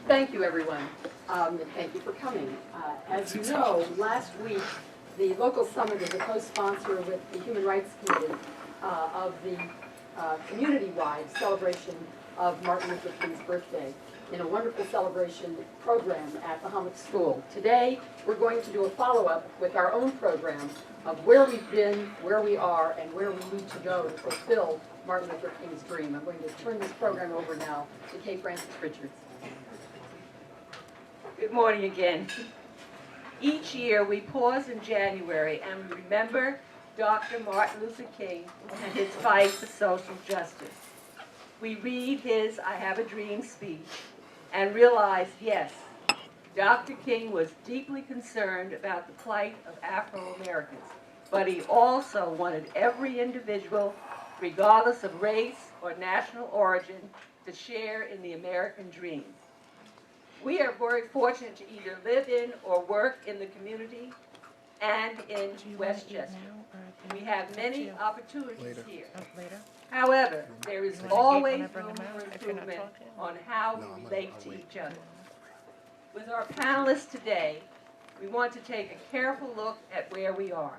Thank you, everyone. And thank you for coming. As you know, last week, the local summit is a co-sponsor with the Human Rights Committee of the community-wide celebration of Martin Luther King's birthday in a wonderful celebration program at the Hummock School. Today, we're going to do a follow-up with our own program of where we've been, where we are, and where we need to go to fulfill Martin Luther King's dream. I'm going to turn this program over now to Kay Francis Richards. Good morning again. Each year we pause in January and we remember Dr. Martin Luther King and his fight for social justice. We read his I Have a Dream speech and realize, yes, Dr. King was deeply concerned about the plight of Afro-Americans, but he also wanted every individual, regardless of race or national origin, to share in the American dream. We are very fortunate to either live in or work in the community and in Westchester. We have many opportunities here. However, there is always room for improvement on how we relate to each other. With our panelists today, we want to take a careful look at where we are.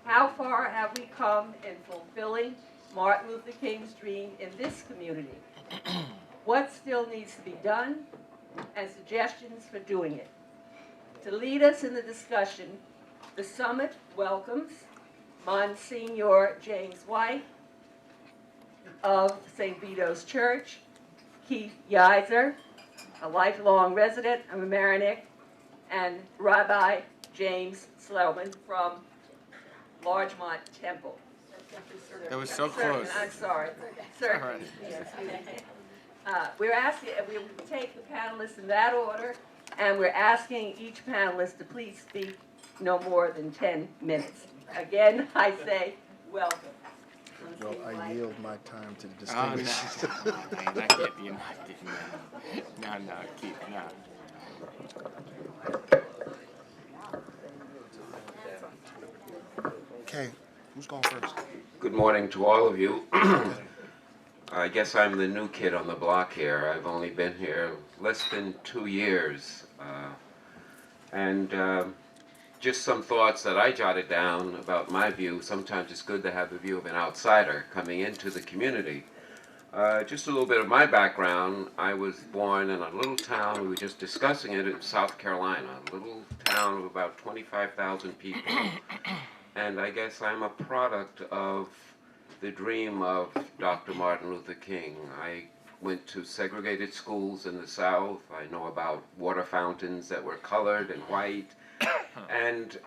How far have we come in fulfilling Martin Luther King's dream in this community? What still needs to be done? And suggestions for doing it. To lead us in the discussion, the summit welcomes Monsignor James White of St. Vito's Church, Keith Yiser, a lifelong resident of Mamaroneck, and Rabbi James Slellman from Larchmont Temple. That was so close. I'm sorry. Certainly. We're asking, we will take the panelists in that order, and we're asking each panelist to please speak no more than 10 minutes. Again, I say welcome. Well, I yield my time to the distinguished. No, keep, no. Okay, who's going first? Good morning to all of you. I guess I'm the new kid on the block here. I've only been here less than 2 years. Just some thoughts that I jotted down about my view. Sometimes it's good to have the view of an outsider coming into the community. Just a little bit of my background. I was born in a little town, we were just discussing it, in South Carolina, a little town of about 25,000 people. And I guess I'm a product of the dream of Dr. Martin Luther King. I went to segregated schools in the South. I know about water fountains that were colored and white. And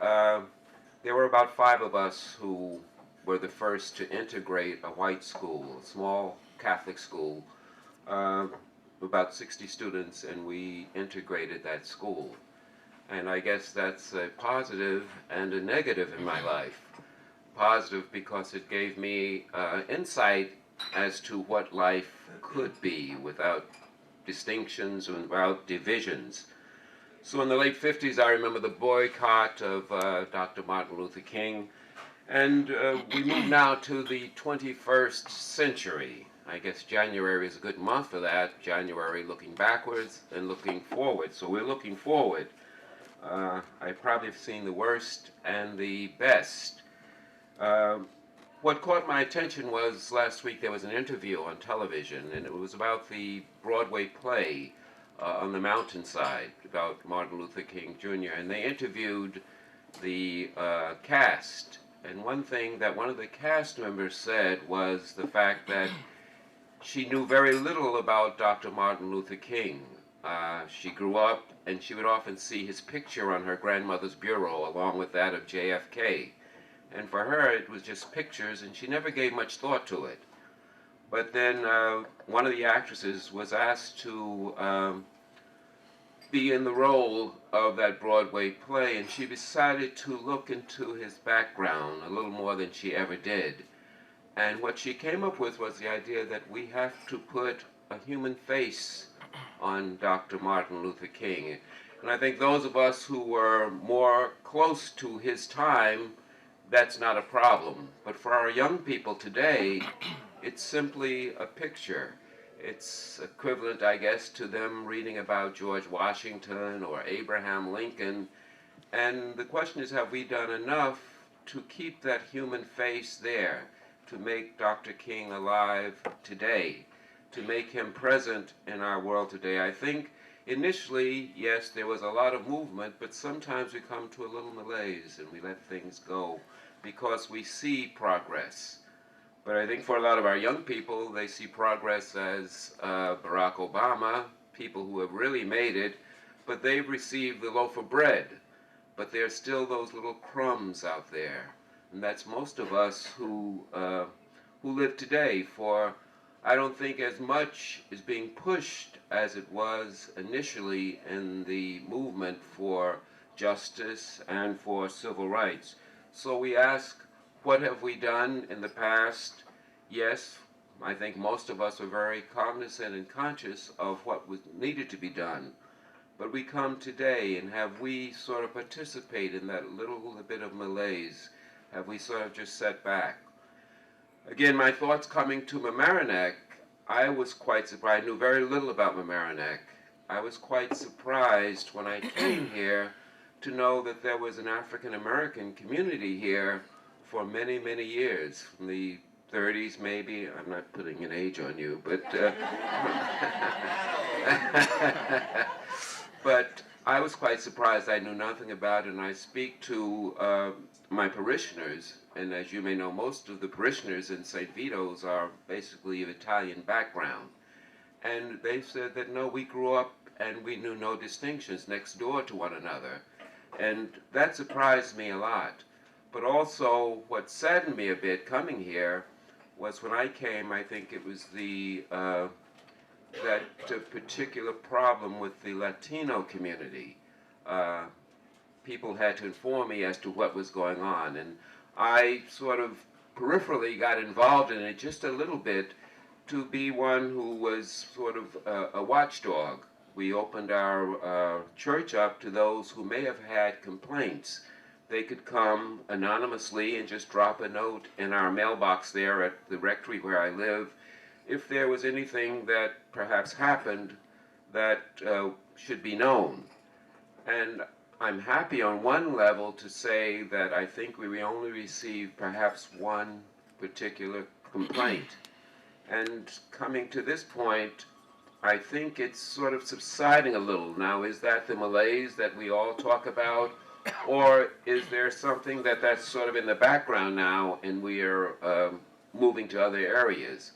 there were about 5 of us who were the first to integrate a white school, a small Catholic school, about 60 students, and we integrated that school. And I guess that's a positive and a negative in my life. Positive because it gave me insight as to what life could be without distinctions and without divisions. So in the late 50s, I remember the boycott of Dr. Martin Luther King, and we move now to the 21st century. I guess January is a good month for that. January looking backwards and looking forward. So we're looking forward. I probably have seen the worst and the best. What caught my attention was last week there was an interview on television, and it was about the Broadway play on the mountainside about Martin Luther King Jr. And they interviewed the cast, and one thing that one of the cast members said was the fact that she knew very little about Dr. Martin Luther King. She grew up and she would often see his picture on her grandmother's bureau along with that of JFK. And for her, it was just pictures, and she never gave much thought to it. But then one of the actresses was asked to be in the role of that Broadway play, and she decided to look into his background a little more than she ever did. And what she came up with was the idea that we have to put a human face on Dr. Martin Luther King. And I think those of us who were more close to his time, that's not a problem. But for our young people today, it's simply a picture. It's equivalent, I guess, to them reading about George Washington or Abraham Lincoln. And the question is, have we done enough to keep that human face there, to make Dr. King alive today, to make him present in our world today? I think initially, yes, there was a lot of movement, but sometimes we come to a little malaise and we let things go because we see progress. But I think for a lot of our young people, they see progress as Barack Obama, people who have really made it, but they've received the loaf of bread. But there's still those little crumbs out there. And that's most of us who live today. For I don't think as much is being pushed as it was initially in the movement for justice and for civil rights. So we ask, what have we done in the past? Yes, I think most of us are very cognizant and conscious of what was needed to be done. But we come today, and have we sort of participated in that little bit of malaise? Have we sort of just sat back? Again, my thoughts coming to Mamaroneck, I was quite surprised. I knew very little about Mamaroneck. I was quite surprised when I came here to know that there was an African American community here for many, many years, from the 30s maybe. I'm not putting an age on you, but but I was quite surprised. I knew nothing about it, and I speak to my parishioners, and as you may know, most of the parishioners in St. Vito's are basically of Italian background. And they said that no, we grew up and we knew no distinctions next door to one another. And that surprised me a lot. But also what saddened me a bit coming here was when I came, I think it was that particular problem with the Latino community. People had to inform me as to what was going on, and I sort of peripherally got involved in it just a little bit to be one who was sort of a watchdog. We opened our church up to those who may have had complaints. They could come anonymously and just drop a note in our mailbox there at the rectory where I live if there was anything that perhaps happened that should be known. And I'm happy on one level to say that I think we only received perhaps one particular complaint. And coming to this point, I think it's sort of subsiding a little. Now, is that the malaise that we all talk about? Or is there something that's sort of in the background now and we are moving to other areas?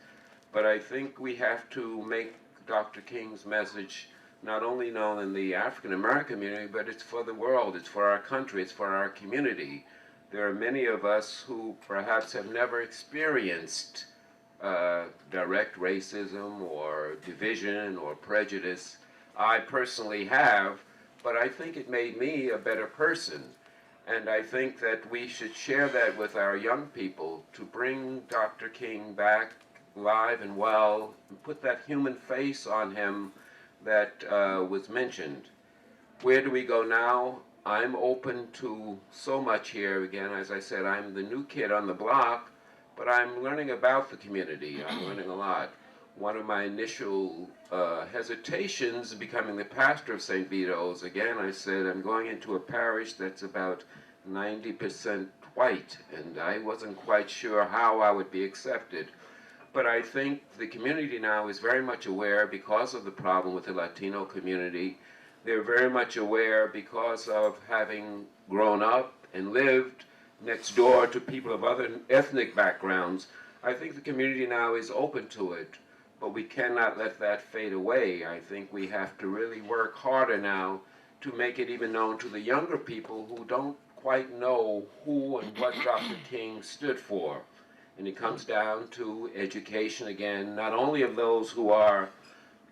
But I think we have to make Dr. King's message not only known in the African American community, but it's for the world, it's for our country, it's for our community. There are many of us who perhaps have never experienced direct racism or division or prejudice. I personally have, but I think it made me a better person. And I think that we should share that with our young people to bring Dr. King back live and well, and put that human face on him that was mentioned. Where do we go now? I'm open to so much here. Again, as I said, I'm the new kid on the block, but I'm learning about the community. I'm learning a lot. One of my initial hesitations becoming the pastor of St. Vito's, again, I said, I'm going into a parish that's about 90% white, and I wasn't quite sure how I would be accepted. But I think the community now is very much aware because of the problem with the Latino community. They're very much aware because of having grown up and lived next door to people of other ethnic backgrounds. I think the community now is open to it, but we cannot let that fade away. I think we have to really work harder now to make it even known to the younger people who don't quite know who and what Dr. King stood for. And it comes down to education again, not only of those who are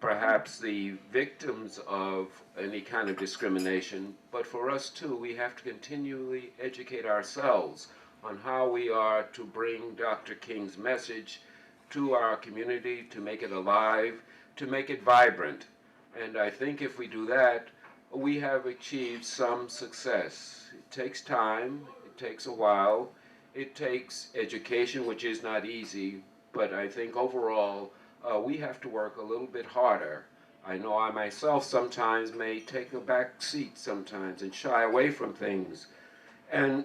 perhaps the victims of any kind of discrimination, but for us too, we have to continually educate ourselves on how we are to bring Dr. King's message to our community, to make it alive, to make it vibrant. And I think if we do that, we have achieved some success. It takes time, it takes a while, it takes education, which is not easy, but I think overall we have to work a little bit harder. I know I myself sometimes may take a back seat sometimes and shy away from things. And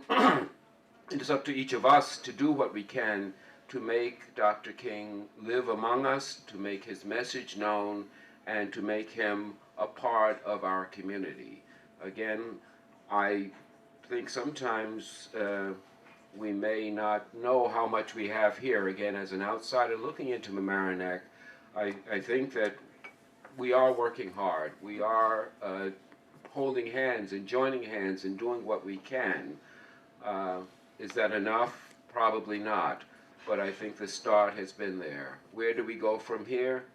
it is up to each of us to do what we can to make Dr. King live among us, to make his message known, and to make him a part of our community. Again, I think sometimes we may not know how much we have here. Again, as an outsider looking into Mamaroneck, I think that we are working hard. We are holding hands and joining hands and doing what we can. Is that enough? Probably not. But I think the start has been there. Where do we go from here?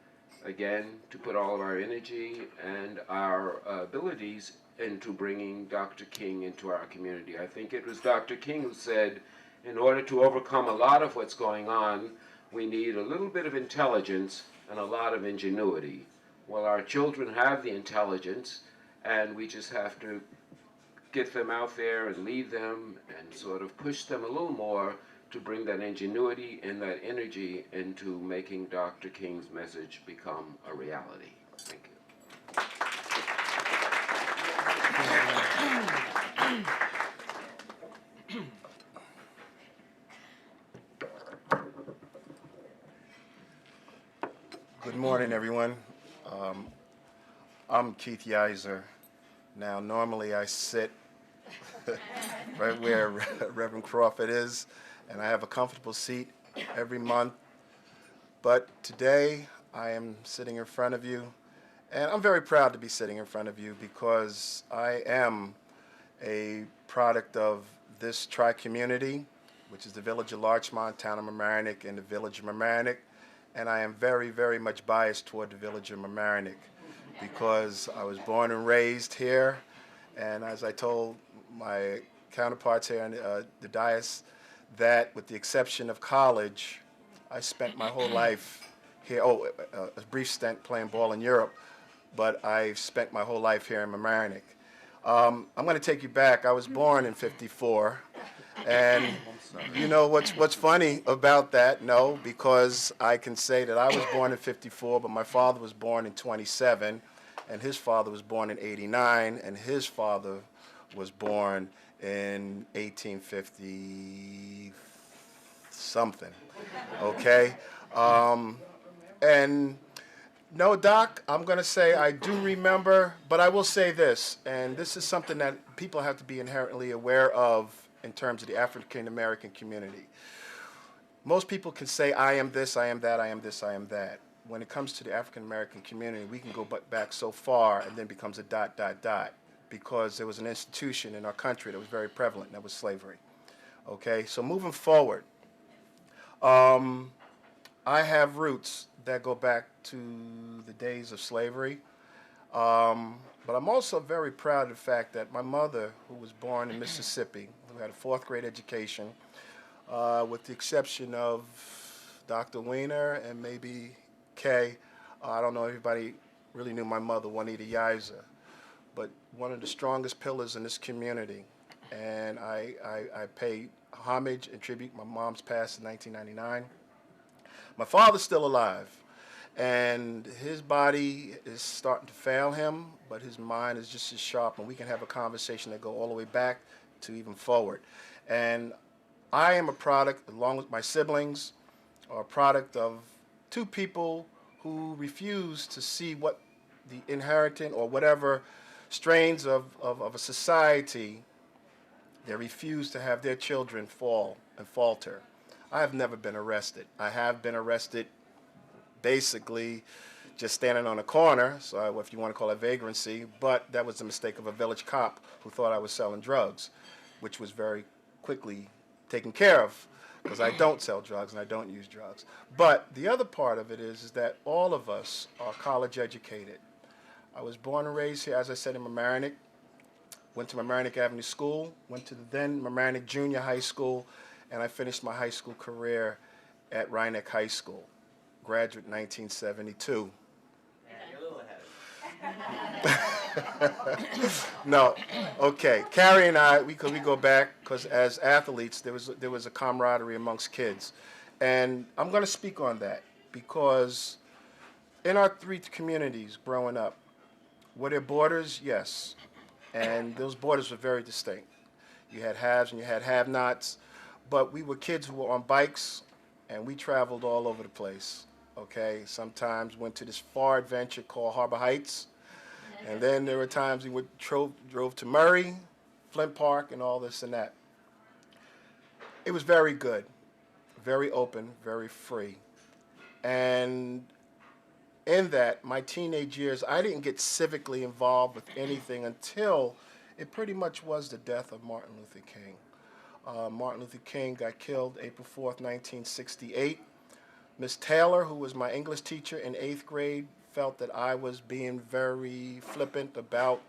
Again, to put all of our energy and our abilities into bringing Dr. King into our community. I think it was Dr. King who said, in order to overcome a lot of what's going on, we need a little bit of intelligence and a lot of ingenuity. Well, our children have the intelligence, and we just have to get them out there and lead them and sort of push them a little more to bring that ingenuity and that energy into making Dr. King's message become a reality. Thank you. Good morning, everyone. I'm Keith Yiser. Now, normally I sit right where Reverend Crawford is, and I have a comfortable seat every month. But today, I am sitting in front of you, and I'm very proud to be sitting in front of you because I am a product of this tri-community, which is the village of Larchmont, town of Mamaroneck, and the village of Mamaroneck. And I am very, very much biased toward the village of Mamaroneck because I was born and raised here. And as I told my counterparts here on the dais, that with the exception of college, I spent my whole life here. Oh, a brief stint playing ball in Europe, but I've spent my whole life here in Mamaroneck. I'm going to take you back. I was born in '54. And you know what's funny about that? No, because I can say that I was born in '54, but my father was born in '27, and his father was born in '89, and his father was born in 1850 something. Okay, and no, Doc, I'm going to say I do remember, but I will say this, and this is something that people have to be inherently aware of in terms of the African American community. Most people can say, I am this, I am that, I am this, I am that. When it comes to the African American community, we can go back so far and then becomes a ... because there was an institution in our country that was very prevalent, and that was slavery. Okay, so moving forward, I have roots that go back to the days of slavery. But I'm also very proud of the fact that my mother, who was born in Mississippi, who had a 4th grade education, with the exception of Dr. Weiner and maybe Kay, I don't know if everybody really knew my mother, Juanita Yiser, but one of the strongest pillars in this community. And I pay homage and tribute. My mom's passed in 1999. My father's still alive. And his body is starting to fail him, but his mind is just as sharp, and we can have a conversation that go all the way back to even forward. And I am a product, along with my siblings, are a product of 2 people who refuse to see what the inheriting or whatever strains of a society, they refuse to have their children fall and falter. I have never been arrested. I have been arrested basically just standing on a corner, so if you want to call it vagrancy, but that was the mistake of a village cop who thought I was selling drugs, which was very quickly taken care of because I don't sell drugs and I don't use drugs. But the other part of it is that all of us are college educated. I was born and raised here, as I said, in Mamaroneck, went to Mamaroneck Avenue School, went to the then Mamaroneck Junior High School, and I finished my high school career at Rhinebeck High School. Graduate 1972. Yeah, you're a little ahead. No, okay. Carrie and I, we go back because as athletes, there was a camaraderie amongst kids, and I'm going to speak on that because in our three communities growing up, were there borders? Yes. And those borders were very distinct. You had haves and you had have-nots, but we were kids who were on bikes, and we traveled all over the place. Okay, sometimes went to this far adventure called Harbor Heights, and then there were times we drove to Murray, Flint Park, and all this and that. It was very good, very open, very free. And in that, my teenage years, I didn't get civically involved with anything until it pretty much was the death of Martin Luther King. Martin Luther King got killed April 4th, 1968. Miss Taylor, who was my English teacher in 8th grade, felt that I was being very flippant about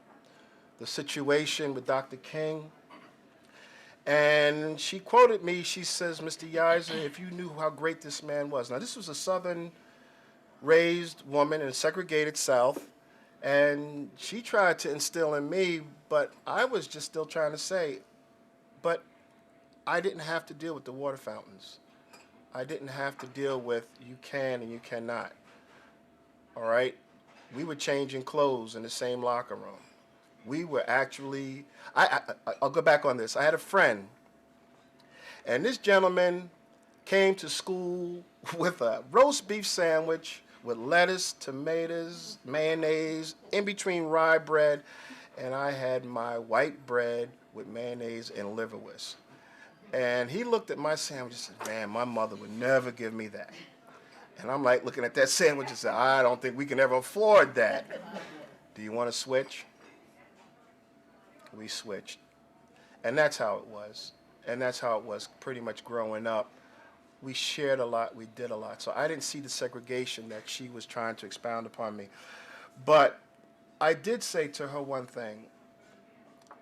the situation with Dr. King. And she quoted me, she says, "Mr. Yiser, if you knew how great this man was." Now, this was a Southern raised woman in a segregated South, and she tried to instill in me, but I was just still trying to say, but I didn't have to deal with the water fountains. I didn't have to deal with you can and you cannot. All right? We were changing clothes in the same locker room. We were actually, I'll go back on this. I had a friend, and this gentleman came to school with a roast beef sandwich with lettuce, tomatoes, mayonnaise, in between rye bread, and I had my white bread with mayonnaise and liverwurst. And he looked at my sandwich and said, "Man, my mother would never give me that." And I'm like looking at that sandwich and said, "I don't think we can ever afford that. Do you want to switch?" We switched. And that's how it was. And that's how it was pretty much growing up. We shared a lot, we did a lot. So I didn't see the segregation that she was trying to expound upon me. But I did say to her one thing.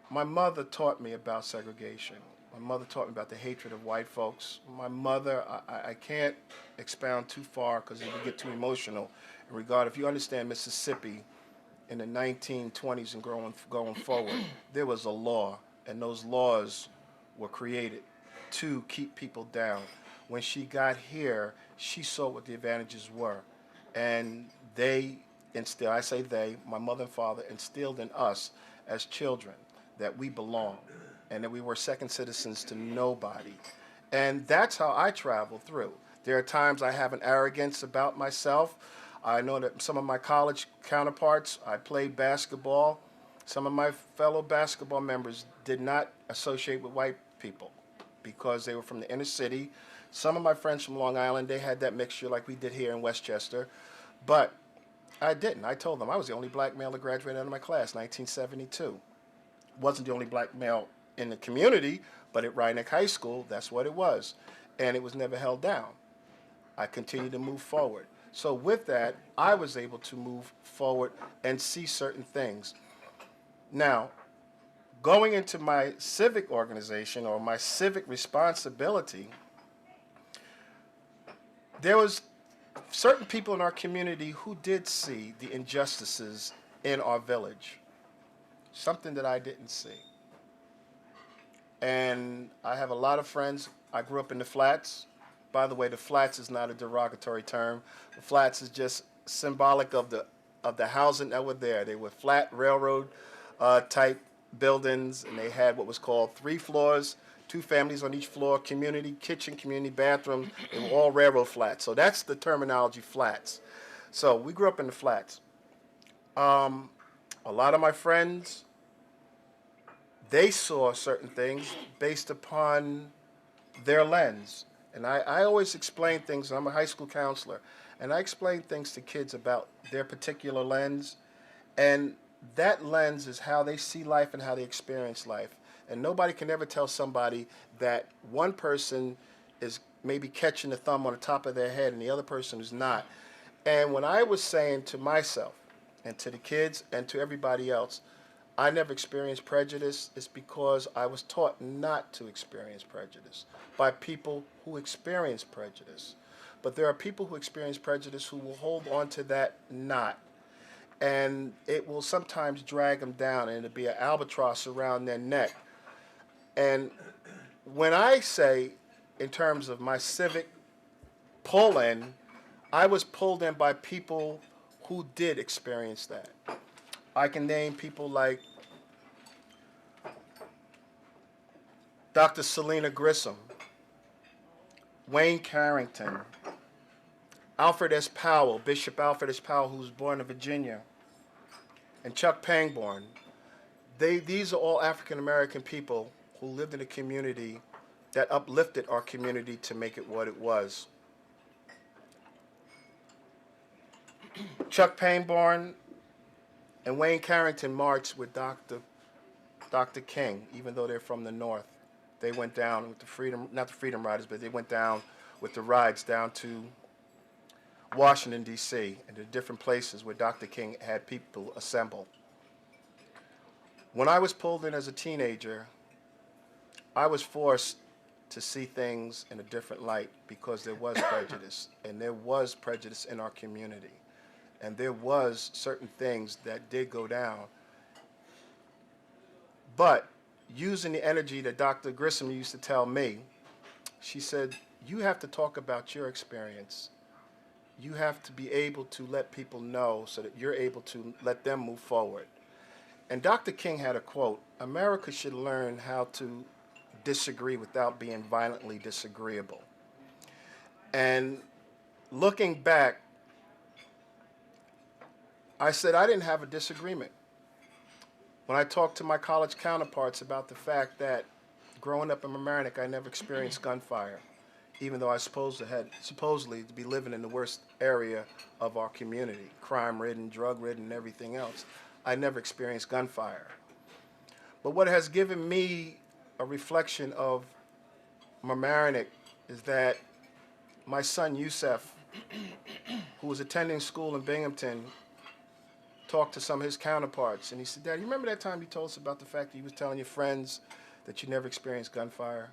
My mother taught me about segregation. My mother taught me about the hatred of white folks. My mother, I can't expound too far because it would get too emotional in regard. If you understand Mississippi in the 1920s and going forward, there was a law, and those laws were created to keep people down. When she got here, she saw what the advantages were, and they instilled, I say they, my mother and father instilled in us as children that we belong and that we were second citizens to nobody. And that's how I travel through. There are times I have an arrogance about myself. I know that some of my college counterparts, I played basketball. Some of my fellow basketball members did not associate with white people because they were from the inner city. Some of my friends from Long Island, they had that mixture like we did here in Westchester. But I didn't. I told them I was the only black male to graduate out of my class, 1972. Wasn't the only black male in the community, but at Rhinebeck High School, that's what it was. And it was never held down. I continued to move forward. So with that, I was able to move forward and see certain things. Now, going into my civic organization or my civic responsibility, there was certain people in our community who did see the injustices in our village, something that I didn't see. And I have a lot of friends. I grew up in the flats. By the way, the flats is not a derogatory term. The flats is just symbolic of the housing that were there. They were flat railroad type buildings, and they had what was called 3 floors, 2 families on each floor, community kitchen, community bathroom. They were all railroad flats. So that's the terminology, flats. So we grew up in the flats. A lot of my friends, they saw certain things based upon their lens. And I always explain things. I'm a high school counselor, and I explain things to kids about their particular lens. And that lens is how they see life and how they experience life. And nobody can ever tell somebody that one person is maybe catching the thumb on the top of their head and the other person is not. And when I was saying to myself and to the kids and to everybody else, I never experienced prejudice, it's because I was taught not to experience prejudice by people who experience prejudice. But there are people who experience prejudice who will hold on to that knot. And it will sometimes drag them down, and it'll be an albatross around their neck. And when I say, in terms of my civic pull-in, I was pulled in by people who did experience that. I can name people like Dr. Selena Grissom, Wayne Carrington, Alfred S. Powell, Bishop Alfred S. Powell, who was born in Virginia, and Chuck Pangborn. These are all African American people who lived in a community that uplifted our community to make it what it was. Chuck Pangborn and Wayne Carrington marched with Dr. King, even though they're from the North. They went down with the Freedom, not the Freedom Riders, but they went down with the rides down to Washington, D.C., and the different places where Dr. King had people assemble. When I was pulled in as a teenager, I was forced to see things in a different light because there was prejudice, and there was prejudice in our community. And there was certain things that did go down. But using the energy that Dr. Grissom used to tell me, she said, you have to talk about your experience. You have to be able to let people know so that you're able to let them move forward. And Dr. King had a quote, America should learn how to disagree without being violently disagreeable. And looking back, I said I didn't have a disagreement. When I talked to my college counterparts about the fact that growing up in Mamaroneck, I never experienced gunfire, even though I supposedly to be living in the worst area of our community, crime-ridden, drug-ridden, and everything else. I never experienced gunfire. But what has given me a reflection of Mamaroneck is that my son Yusef, who was attending school in Binghamton, talked to some of his counterparts, and he said, Dad, you remember that time you told us about the fact that you was telling your friends that you never experienced gunfire?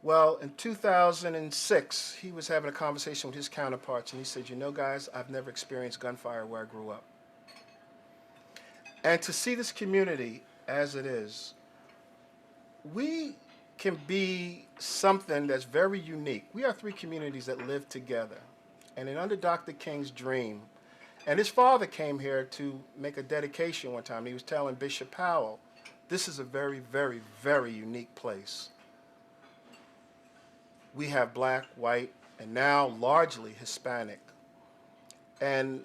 Well, in 2006, he was having a conversation with his counterparts, and he said, you know, guys, I've never experienced gunfire where I grew up. And to see this community as it is, we can be something that's very unique. We are three communities that live together. And under Dr. King's dream, and his father came here to make a dedication one time. He was telling Bishop Powell, this is a very, very, very unique place. We have black, white, and now largely Hispanic. And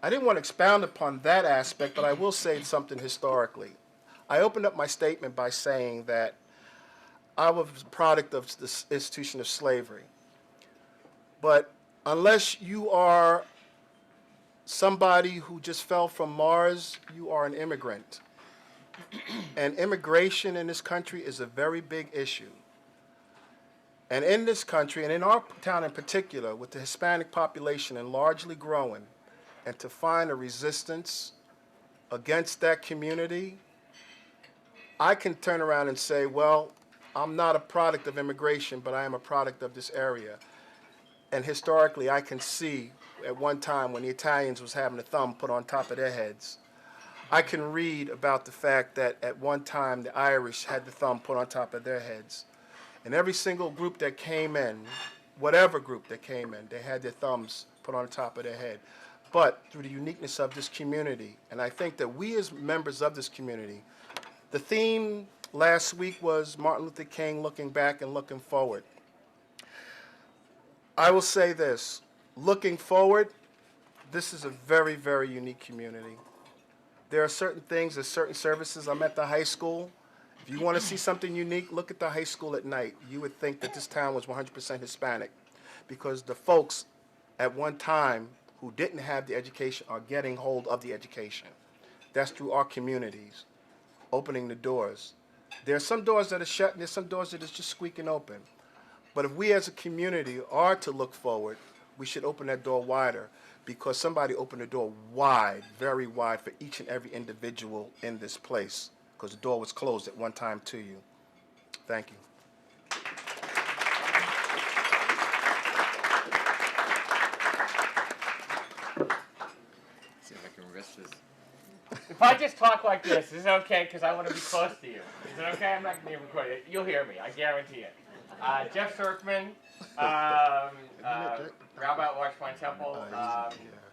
I didn't want to expound upon that aspect, but I will say something historically. I opened up my statement by saying that I was a product of the institution of slavery. But unless you are somebody who just fell from Mars, you are an immigrant. And immigration in this country is a very big issue. And in this country, and in our town in particular, with the Hispanic population and largely growing, and to find a resistance against that community, I can turn around and say, well, I'm not a product of immigration, but I am a product of this area. And historically, I can see at one time when the Italians was having a thumb put on top of their heads. I can read about the fact that at one time the Irish had the thumb put on top of their heads. And every single group that came in, whatever group that came in, they had their thumbs put on top of their head. But through the uniqueness of this community, and I think that we as members of this community, the theme last week was Martin Luther King looking back and looking forward. I will say this, looking forward, this is a very, very unique community. There are certain things, there's certain services. I'm at the high school. If you want to see something unique, look at the high school at night. You would think that this town was 100% Hispanic because the folks at one time who didn't have the education are getting hold of the education. That's through our communities, opening the doors. There are some doors that are shut and there's some doors that are just squeaking open. But if we as a community are to look forward, we should open that door wider because somebody opened the door wide, very wide for each and every individual in this place because the door was closed at one time to you. Thank you. See if I can risk this. If I just talk like this, is it okay? Because I want to be close to you. Is it okay? I'm not going to be recorded. You'll hear me. I guarantee it. Jeff Serkman, Rabbi at Larchmont Temple.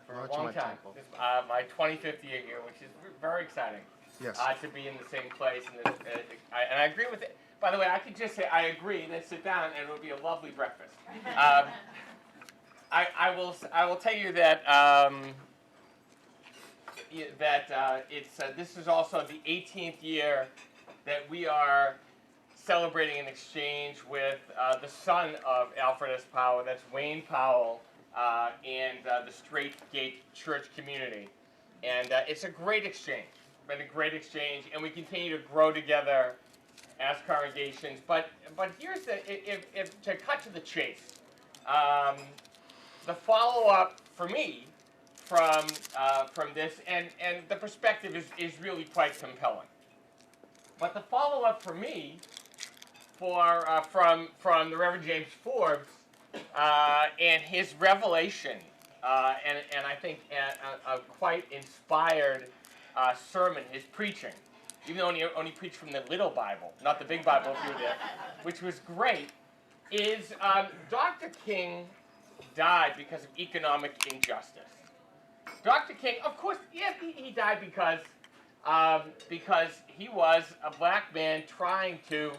for a long Larchmont time. Temple. This, my 25th year here, which is very exciting. Yes. To be in the same place. And, and I agree with it. By the way, I could just say I agree and then sit down and it would be a lovely breakfast. I will tell you that this is also the 18th year that we are celebrating an exchange with the son of Alfred S. Powell, that's Wayne Powell, and the Straight Gate Church community. And it's a great exchange. It's been a great exchange, and we continue to grow together as congregations. But here's the, if to cut to the chase, the follow-up for me from this, and the perspective is really quite compelling. But the follow-up for me from the Reverend James Forbes and his revelation, and I think a quite inspired sermon, his preaching, even though he only preached from the little Bible, not the big Bible if you were there, which was great, is Dr. King died because of economic injustice. Dr. King, of course, yeah, he died because he was a black man trying to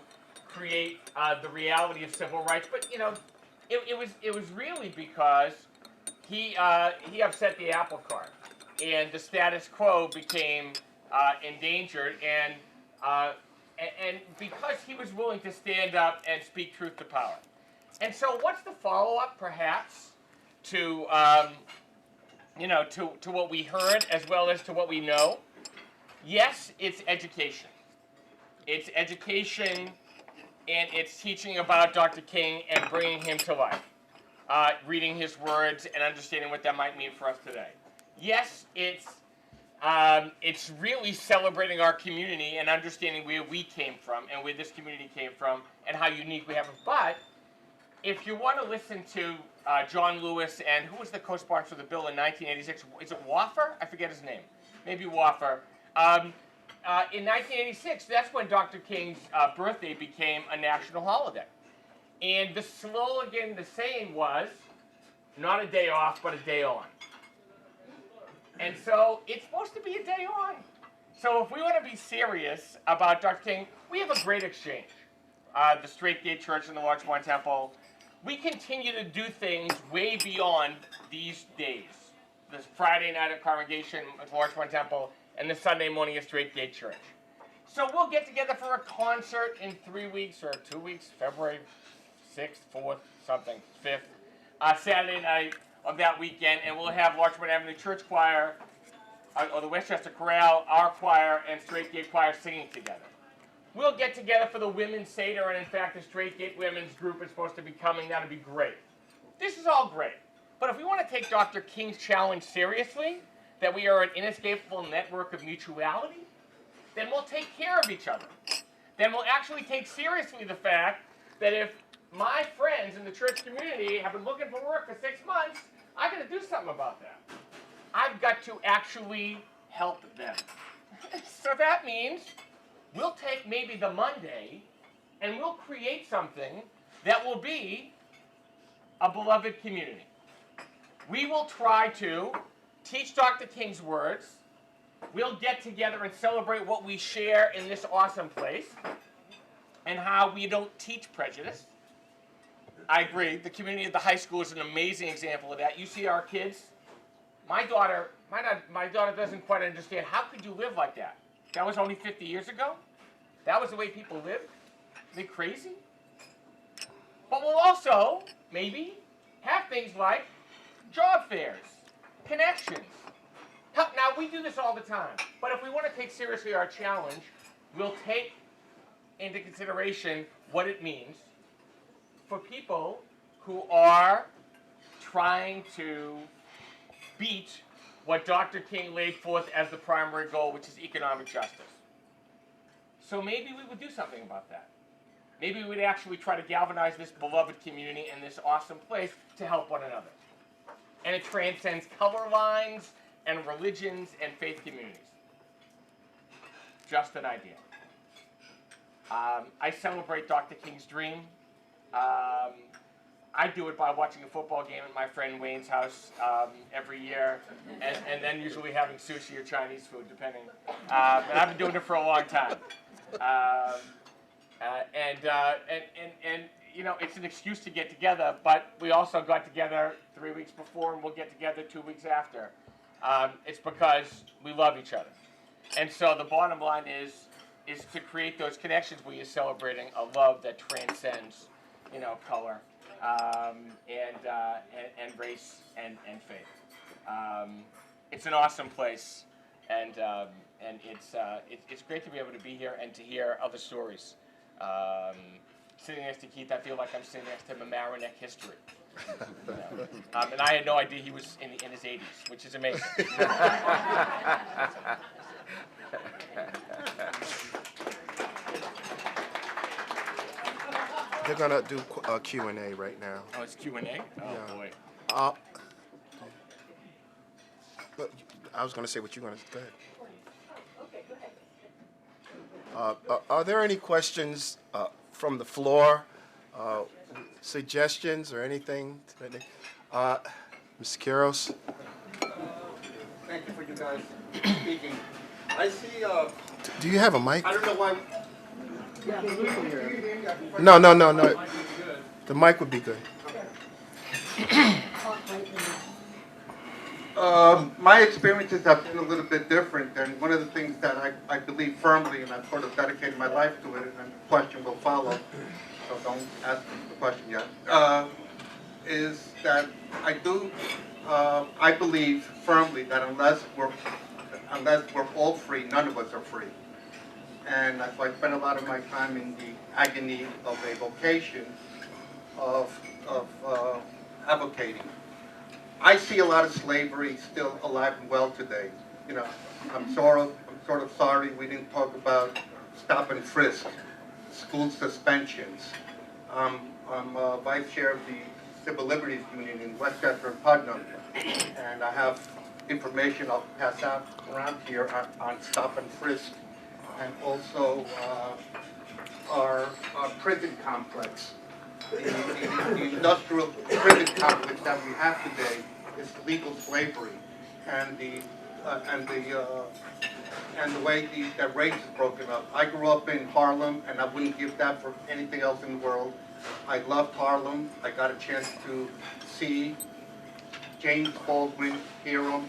create the reality of civil rights. But you know, it was really because he upset the apple cart, and the status quo became endangered, and because he was willing to stand up and speak truth to power. And so, what's the follow-up, perhaps, to to what we heard as well as to what we know? Yes, it's education. It's education, and it's teaching about Dr. King and bringing him to life, reading his words and understanding what that might mean for us today. Yes, it's really celebrating our community and understanding where we came from and where this community came from and how unique we have it. But if you want to listen to John Lewis and who was the co-sponsor of the bill in 1986, is it Waffer? I forget his name. Maybe Waffer. In 1986, that's when Dr. King's birthday became a national holiday. And the slogan, the saying was, not a day off, but a day on. And so it's supposed to be a day on. So if we want to be serious about Dr. King, we have a great exchange. The Straight Gate Church and the Larchmont Temple, we continue to do things way beyond these days. This Friday night at congregation at Larchmont Temple and the Sunday morning at Straight Gate Church. So we'll get together for a concert in 3 weeks or 2 weeks, February 6th, 4th, something, 5th, Saturday night of that weekend, and we'll have Larchmont Avenue Church Choir, or the Westchester Chorale, our choir, and Straight Gate Choir singing together. We'll get together for the Women's Seder, and in fact, the Straight Gate Women's group is supposed to be coming. That'll be great. This is all great. But if we want to take Dr. King's challenge seriously, that we are an inescapable network of mutuality, then we'll take care of each other. Then we'll actually take seriously the fact that if my friends in the church community have been looking for work for 6 months, I've got to do something about that. I've got to actually help them. So that means we'll take maybe the Monday and we'll create something that will be a beloved community. We will try to teach Dr. King's words. We'll get together and celebrate what we share in this awesome place and how we don't teach prejudice. I agree. The community of the high school is an amazing example of that. You see our kids. My daughter doesn't quite understand. How could you live like that? That was only 50 years ago? That was the way people lived? Are they crazy? But we'll also, maybe, have things like job fairs, connections. Now, we do this all the time. But if we want to take seriously our challenge, we'll take into consideration what it means for people who are trying to beat what Dr. King laid forth as the primary goal, which is economic justice. So maybe we would do something about that. Maybe we would actually try to galvanize this beloved community and this awesome place to help one another. And it transcends color lines and religions and faith communities. Just an idea. I celebrate Dr. King's dream. I do it by watching a football game at my friend Wayne's house every year, and then usually having sushi or Chinese food, depending. And I've been doing it for a long time. And you know, it's an excuse to get together, but we also got together 3 weeks before, and we'll get together 2 weeks after. It's because we love each other. And so the bottom line is to create those connections where you're celebrating a love that transcends, you know, color, and race and faith. It's an awesome place, and it's great to be able to be here and to hear other stories. Sitting next to Keith, I feel like I'm sitting next to Mamaroneck history. You know? And I had no idea he was in his 80s, which is amazing. They're gonna do Q&A right now. Oh, it's Q&A? Oh, Yeah. boy. But I was gonna say what you're gonna go ahead. Okay, go ahead. Are there any questions from the floor, suggestions or anything? Mr. Quiros? Thank you for you guys speaking. I see, Do you have a mic? I don't know why. No. The mic would be good. My experiences have been a little bit different, and one of the things that I believe firmly, and I've sort of dedicated my life to it, and the question will follow, so don't ask the question yet, is that I believe firmly that unless we're all free, none of us are free. And that's why I spend a lot of my time in the agony of a vocation of advocating. I see a lot of slavery still alive and well today. You know, I'm sort of sorry we didn't talk about stop and frisk, school suspensions. I'm vice chair of the Civil Liberties Union in Westchester and Putnam, and I have information I'll pass out around here on stop and frisk, and also our prison complex. The industrial prison complex that we have today is legal slavery, and the way that race is broken up. I grew up in Harlem, and I wouldn't give that for anything else in the world. I loved Harlem. I got a chance to see James Baldwin, hear him.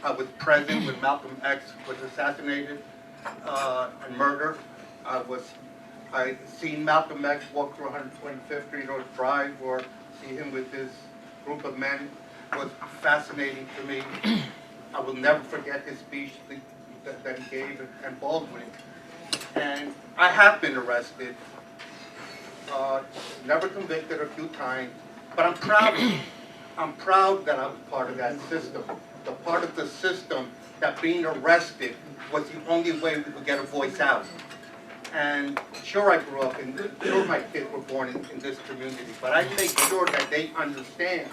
I was present when Malcolm X was assassinated and murdered. I seen Malcolm X walk through 125th Street or drive, or see him with his group of men. It was fascinating to me. I will never forget his speech that he gave and Baldwin. And I have been arrested, never convicted a few times, but I'm proud of it. I'm proud that I was part of that system. The part of the system that being arrested was the only way we could get a voice out. And sure, I grew up sure my kids were born in this community, but I make sure that they understand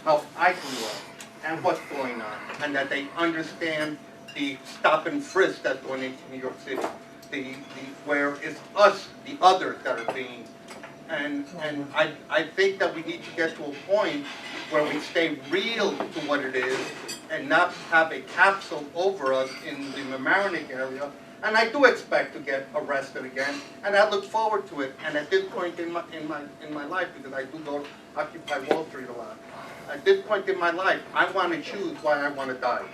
how I grew up and what's going on, and that they understand the stop and frisk that's going into New York City, where it's us, the others, that are being. And I think that we need to get to a point where we stay real to what it is and not have a capsule over us in the Mamaroneck area. And I do expect to get arrested again, and I look forward to it. And at this point in my life, because I do go to Occupy Wall Street a lot, at this point in my life, I want to choose why I want to die.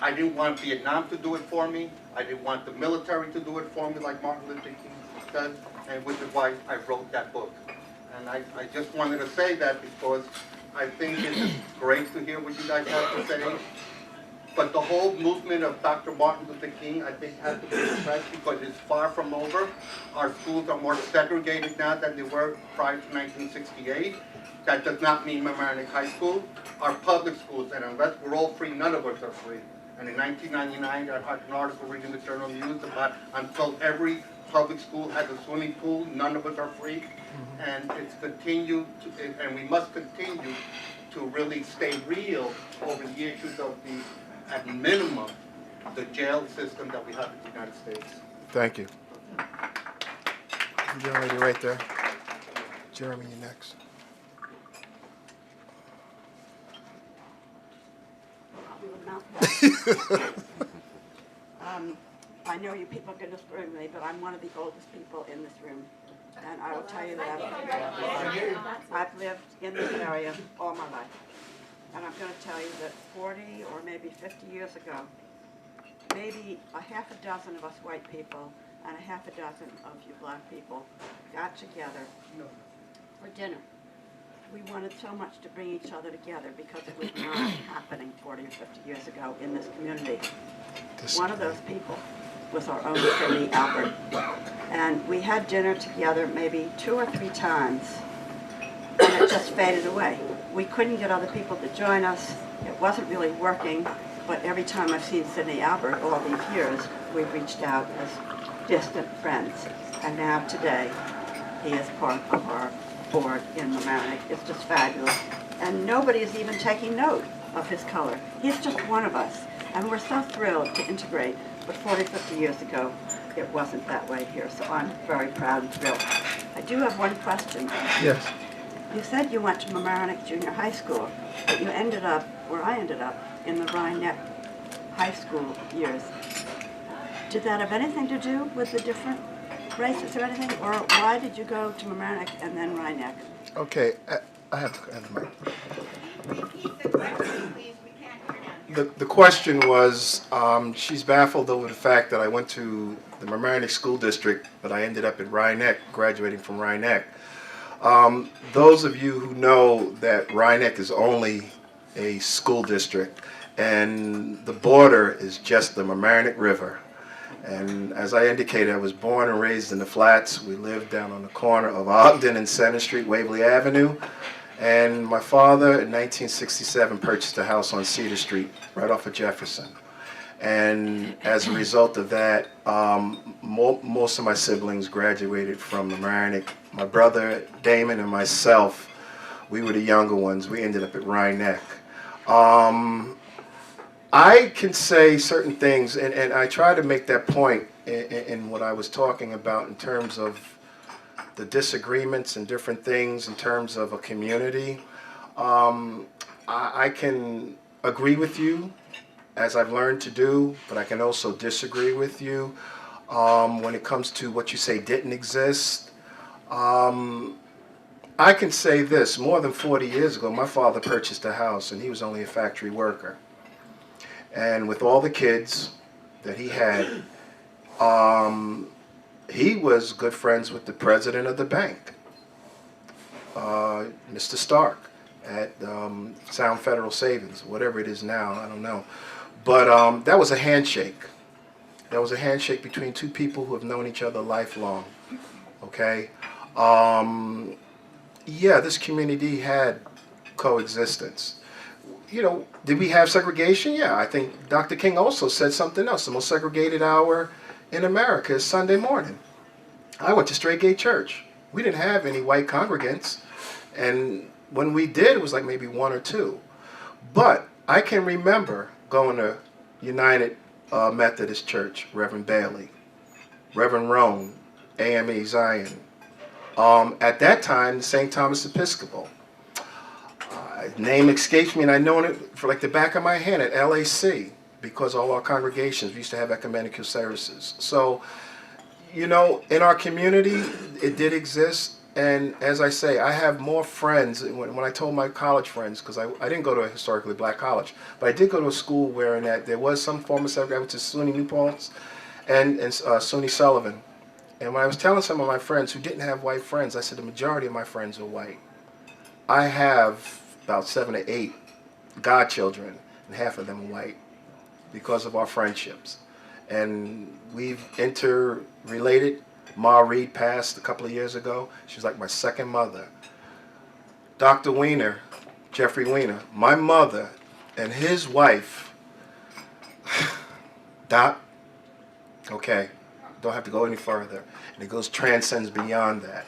I didn't want Vietnam to do it for me. I didn't want the military to do it for me, like Martin Luther King said, and which is why I wrote that book. And I just wanted to say that because I think it's great to hear what you guys have to say. But the whole movement of Dr. Martin Luther King, I think, has to be expressed because it's far from over. Our schools are more segregated now than they were prior to 1968. That does not mean Mamaroneck High School. Our public schools, and unless we're all free, none of us are free. And in 1999, I had an article reading the Journal News about until every public school has a swimming pool, none of us are free. And it's continued, and we must continue to really stay real over the issues of the, at minimum, the jail system that we have in the United States. Thank you. Young lady right there. Jeremy, you next. mouthful. I know you people are going to disagree with me, but I'm one of the oldest people in this room. And I will tell you that I've lived in this area all my life. And I'm going to tell you that 40 or maybe 50 years ago, maybe a half a dozen of us white people and a half a dozen of you black people got together for dinner. We wanted so much to bring each other together because it was not happening 40 or 50 years ago in this community. One of those people was our own Cindy Albert. And we had dinner together maybe 2 or 3 times, and it just faded away. We couldn't get other people to join us. It wasn't really working, but every time I've seen Sidney Albert all these years, we've reached out as distant friends. And now today, he is part of our board in Mamaroneck. It's just fabulous. And nobody is even taking note of his color. He's just one of us. And we're so thrilled to integrate. But 40, 50 years ago, it wasn't that way here. So I'm very proud and thrilled. I do have one question. Yes. You said you went to Mamaroneck Junior High School, but you ended up, where I ended up, in the Rhinebeck High School years. Did that have anything to do with the different races or anything? Or why did you go to Mamaroneck and then Rhinebeck? Okay, I have the mic. Repeat the question, please. We can't hear now. The question was, she's baffled over the fact that I went to the Mamaroneck School District, but I ended up at Rhinebeck, graduating from Rhinebeck. Those of you who know that Rhinebeck is only a school district, and the border is just the Mamaroneck River. And as I indicated, I was born and raised in the Flats. We lived down on the corner of Ogden and Center Street, Waverly Avenue. And my father, in 1967, purchased a house on Cedar Street, right off of Jefferson. And as a result of that, most of my siblings graduated from Mamaroneck. My brother, Damon, and myself, we were the younger ones. We ended up at Rhinebeck. I can say certain things, and I try to make that point in what I was talking about in terms of the disagreements and different things in terms of a community. I can agree with you, as I've learned to do, but I can also disagree with you when it comes to what you say didn't exist. I can say this, more than 40 years ago, my father purchased a house and he was only a factory worker. And with all the kids that he had, he was good friends with the president of the bank, Mr. Stark, at Sound Federal Savings, whatever it is now, I don't know. But that was a handshake. That was a handshake between two people who have known each other lifelong, okay? Yeah, this community had coexistence. You know, did we have segregation? Yeah, I think Dr. King also said something else. The most segregated hour in America is Sunday morning. I went to Straight Gate Church. We didn't have any white congregants, and when we did, it was like maybe 1 or 2. But I can remember going to United Methodist Church, Reverend Bailey, Reverend Roan, AME Zion. At that time, the St. Thomas Episcopal. Name escapes me, and I know it for like the back of my hand at LAC, because all our congregations, we used to have ecumenical services. So, you know, in our community, it did exist. And as I say, I have more friends. When I told my college friends, because I didn't go to a historically black college, but I did go to a school where in that there was some form of segregation. I went to SUNY New Paltz and SUNY Sullivan. And when I was telling some of my friends who didn't have white friends, I said the majority of my friends are white. I have about 7 or 8 godchildren, and half of them are white because of our friendships. And we've interrelated. Ma Reed passed a couple of years ago. She was like my second mother. Dr. Weiner, Jeffrey Weiner, my mother and his wife, Doc, okay, don't have to go any further. And it transcends beyond that.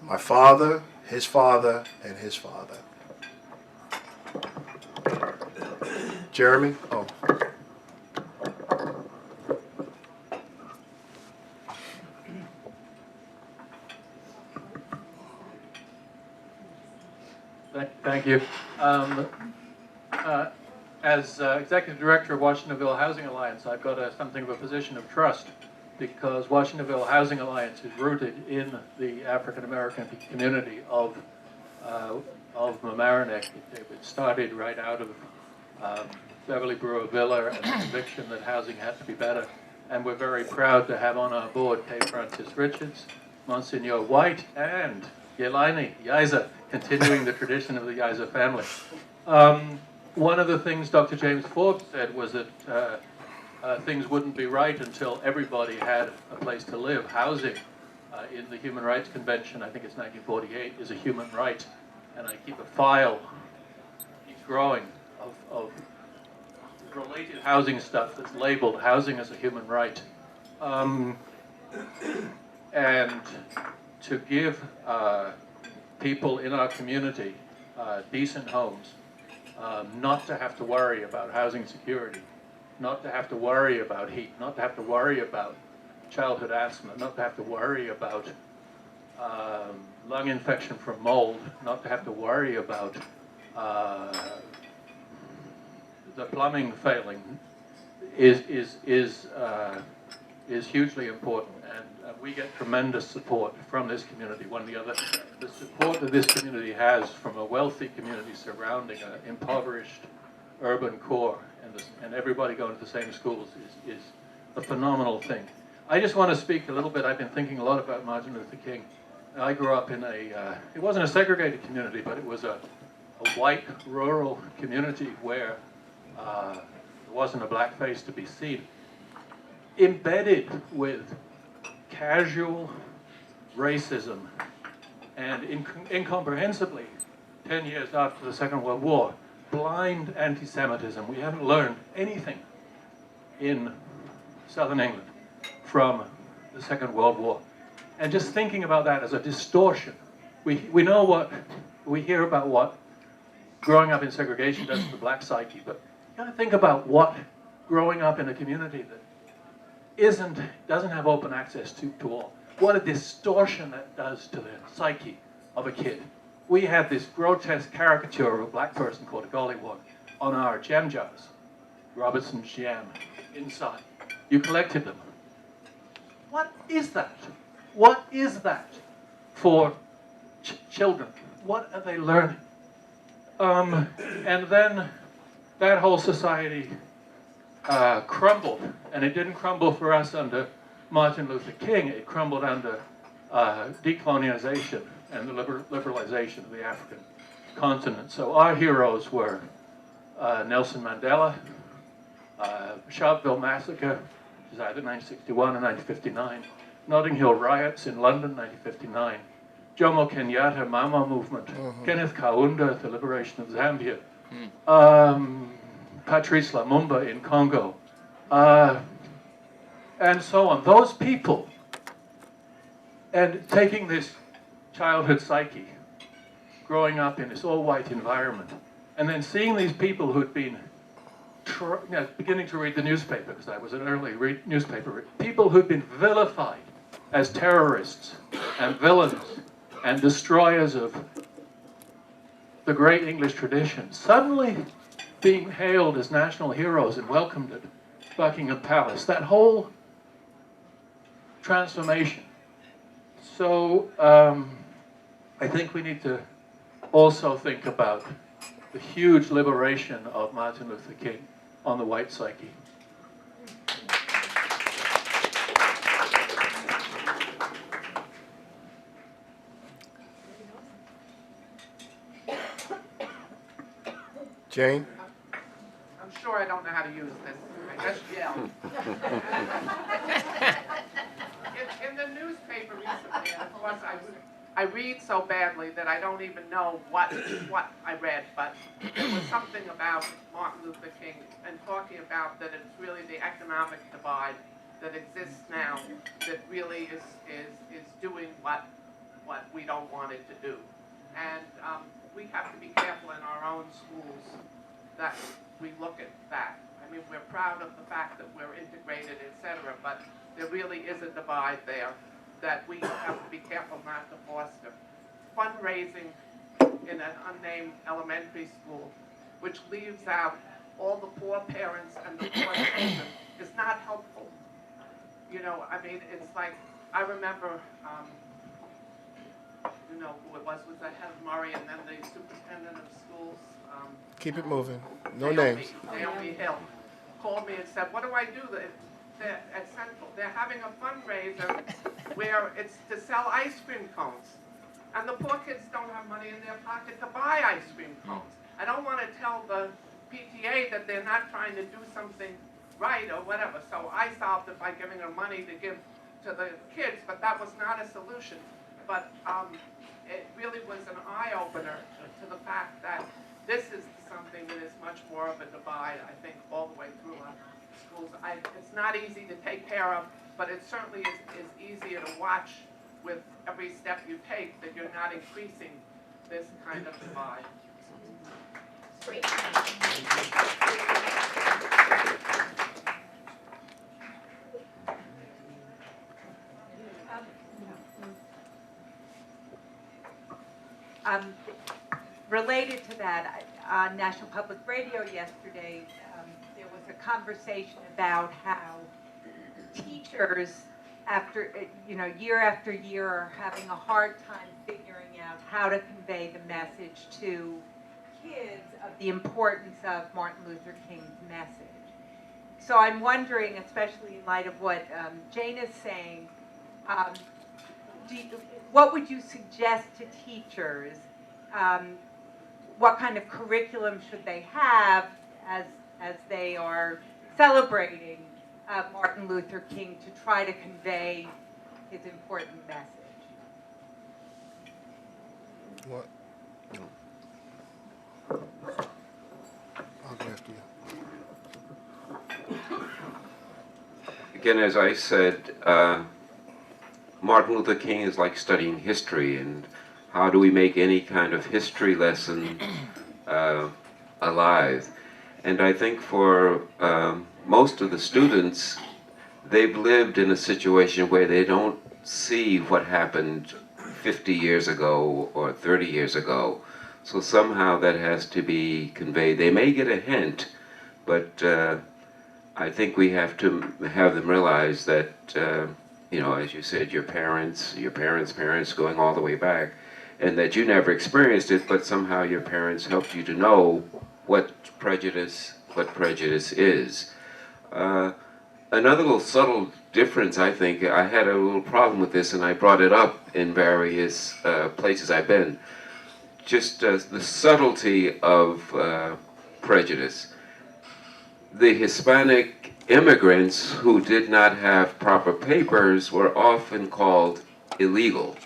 My father, his father, and his father. Jeremy? Oh. Thank you. As Executive Director of Washingtonville Housing Alliance, I've got something of a position of trust because Washingtonville Housing Alliance is rooted in the African American community of Mamaroneck. It started right out of Beverly Brewer Villa and the conviction that housing had to be better. And we're very proud to have on our board K. Francis Richards, Monsignor White, and Yelaini Yiza, continuing the tradition of the Yiza family. One of the things Dr. James Forbes said was that things wouldn't be right until everybody had a place to live. Housing in the Human Rights Convention, I think it's 1948, is a human right. And I keep a file, keeps growing, of related housing stuff that's labeled housing as a human right. And to give people in our community decent homes, not to have to worry about housing security, not to have to worry about heat, not to have to worry about childhood asthma, not to have to worry about lung infection from mold, not to have to worry about the plumbing failing is hugely important, and we get tremendous support from this community. The support that this community has from a wealthy community surrounding an impoverished urban core, and everybody going to the same schools is a phenomenal thing. I just want to speak a little bit. I've been thinking a lot about Martin Luther King. I grew up in it wasn't a segregated community, but it was a white rural community where there wasn't a black face to be seen. Embedded with casual racism and incomprehensibly, 10 years after the Second World War, blind anti-Semitism. We haven't learned anything in Southern England from the Second World War. And just thinking about that as a distortion. We know what, we hear about what growing up in segregation does to the black psyche, but you gotta think about what growing up in a community that doesn't have open access to all. What a distortion that does to the psyche of a kid. We had this grotesque caricature of a black person called a gollywog on our jam jars, Robertson's Jam, inside. You collected them. What is that? What is that for children? What are they learning? And then that whole society crumbled, and it didn't crumble for us under Martin Luther King. It crumbled under decolonization and the liberalization of the African continent. So our heroes were Nelson Mandela, Sharpeville Massacre, which is either 1961 or 1959, Notting Hill riots in London, 1959, Jomo Kenyatta Mama movement, Kenneth Kaunda, the liberation of Zambia, Patrice Lumumba in Congo, and so on. Those people, and taking this childhood psyche, growing up in this all-white environment, and then seeing these people who'd been beginning to read the newspaper, because I was an early newspaper reader, people who'd been vilified as terrorists and villains and destroyers of the great English tradition, suddenly being hailed as national heroes and welcomed at Buckingham Palace. That whole transformation. So I think we need to also think about the huge liberation of Martin Luther King on the white psyche. Jane? I'm sure I don't know how to use this. I just yelled. in the newspaper recently, and of course I read so badly that I don't even know what I read, but there was something about Martin Luther King and talking about that it's really the economic divide that exists now that really is doing what we don't want it to do. And we have to be careful in our own schools that we look at that. I mean, we're proud of the fact that we're integrated, etc., but there really is a divide there that we have to be careful not to foster. Fundraising in an unnamed elementary school, which leaves out all the poor parents and the poor children is not helpful. You know, I mean, it's like, I remember, you know who it was the head of Murray, and then the superintendent of schools. Keep it moving. No Naomi- names. Naomi Hill called me and said, what do I do? They're at Central, they're having a fundraiser where it's to sell ice cream cones. And the poor kids don't have money in their pocket to buy ice cream cones. I don't want to tell the PTA that they're not trying to do something right or whatever. So I solved it by giving her money to give to the kids, but that was not a solution. But it really was an eye-opener to the fact that this is something that is much more of a divide, I think, all the way through our schools. It's not easy to take care of, but it certainly is easier to watch with every step you take that you're not increasing this kind of divide. Great. Related to that, on National Public Radio yesterday, there was a conversation about how teachers, after year after year, are having a hard time figuring out how to convey the message to kids of the importance of Martin Luther King's message. So I'm wondering, especially in light of what Jane is saying, what would you suggest to teachers? What kind of curriculum should they have as they are celebrating Martin Luther King to try to convey his important message? What? I'll go after you. Again, as I said, Martin Luther King is like studying history, and how do we make any kind of history lesson alive? And I think for most of the students, they've lived in a situation where they don't see what happened 50 years ago or 30 years ago. So somehow that has to be conveyed. They may get a hint, but I think we have to have them realize that, as you said, your parents' parents going all the way back, and that you never experienced it, but somehow your parents helped you to know what prejudice is. Another little subtle difference, I think, I had a little problem with this, and I brought it up in various places I've been. Just the subtlety of prejudice. The Hispanic immigrants who did not have proper papers were often called illegal.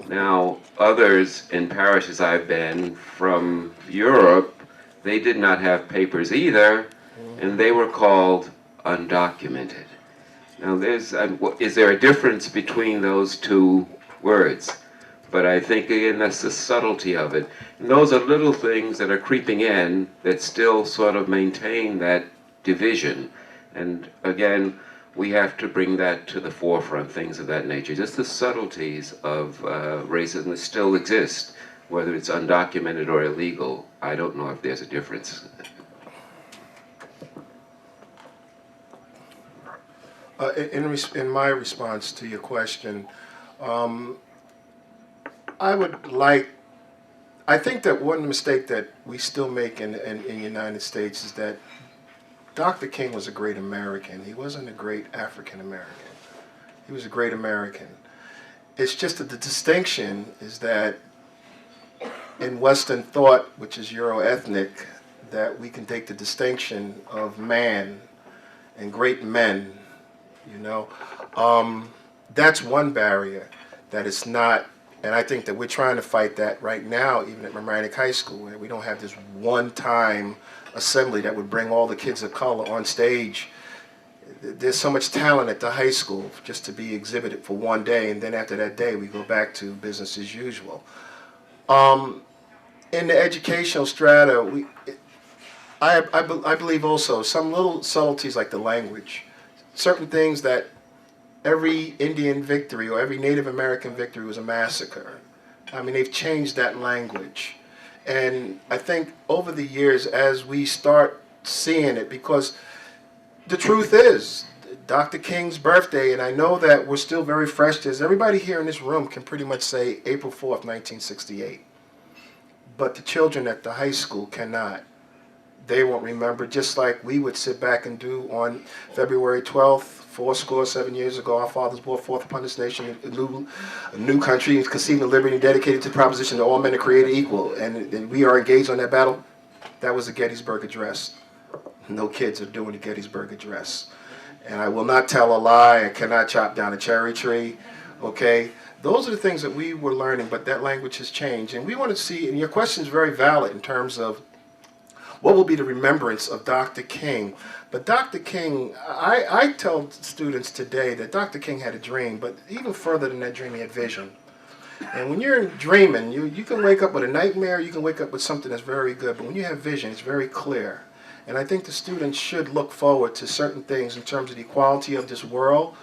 Now, others in parishes I've been from Europe, they did not have papers either, and they were called undocumented. Now, is there a difference between those two words? But I think, again, that's the subtlety of it. And those are little things that are creeping in that still sort of maintain that division. And again, we have to bring that to the forefront, things of that nature. Just the subtleties of racism that still exist, whether it's undocumented or illegal. I don't know if there's a difference. In my response to your question, I think that one mistake that we still make in the United States is that Dr. King was a great American. He wasn't a great African American. He was a great American. It's just that the distinction is that in Western thought, which is Euro-ethnic, that we can take the distinction of man and great men, that's one barrier that it's not. And I think that we're trying to fight that right now, even at Mamaroneck High School, where we don't have this one-time assembly that would bring all the kids of color on stage. There's so much talent at the high school just to be exhibited for one day, and then after that day, we go back to business as usual. In the educational strata, I believe also some little subtleties like the language, certain things that every Indian victory or every Native American victory was a massacre. I mean, they've changed that language. And I think over the years, as we start seeing it, because the truth is, Dr. King's birthday, and I know that we're still very fresh, as everybody here in this room can pretty much say April 4th, 1968. But the children at the high school cannot. They won't remember, just like we would sit back and do on February 12th, 7 years ago, our fathers brought forth upon this nation a new country, conceived of liberty, and dedicated to the proposition that all men are created equal. And we are engaged on that battle. That was the Gettysburg Address. No kids are doing the Gettysburg Address. And I will not tell a lie. I cannot chop down a cherry tree. Okay? Those are the things that we were learning, but that language has changed. And we want to see, and your question is very valid in terms of what will be the remembrance of Dr. King. But Dr. King, I tell students today that Dr. King had a dream, but even further than that dream, he had vision. And when you're dreaming, you can wake up with a nightmare, you can wake up with something that's very good, but when you have vision, it's very clear. And I think the students should look forward to certain things in terms of the equality of this world,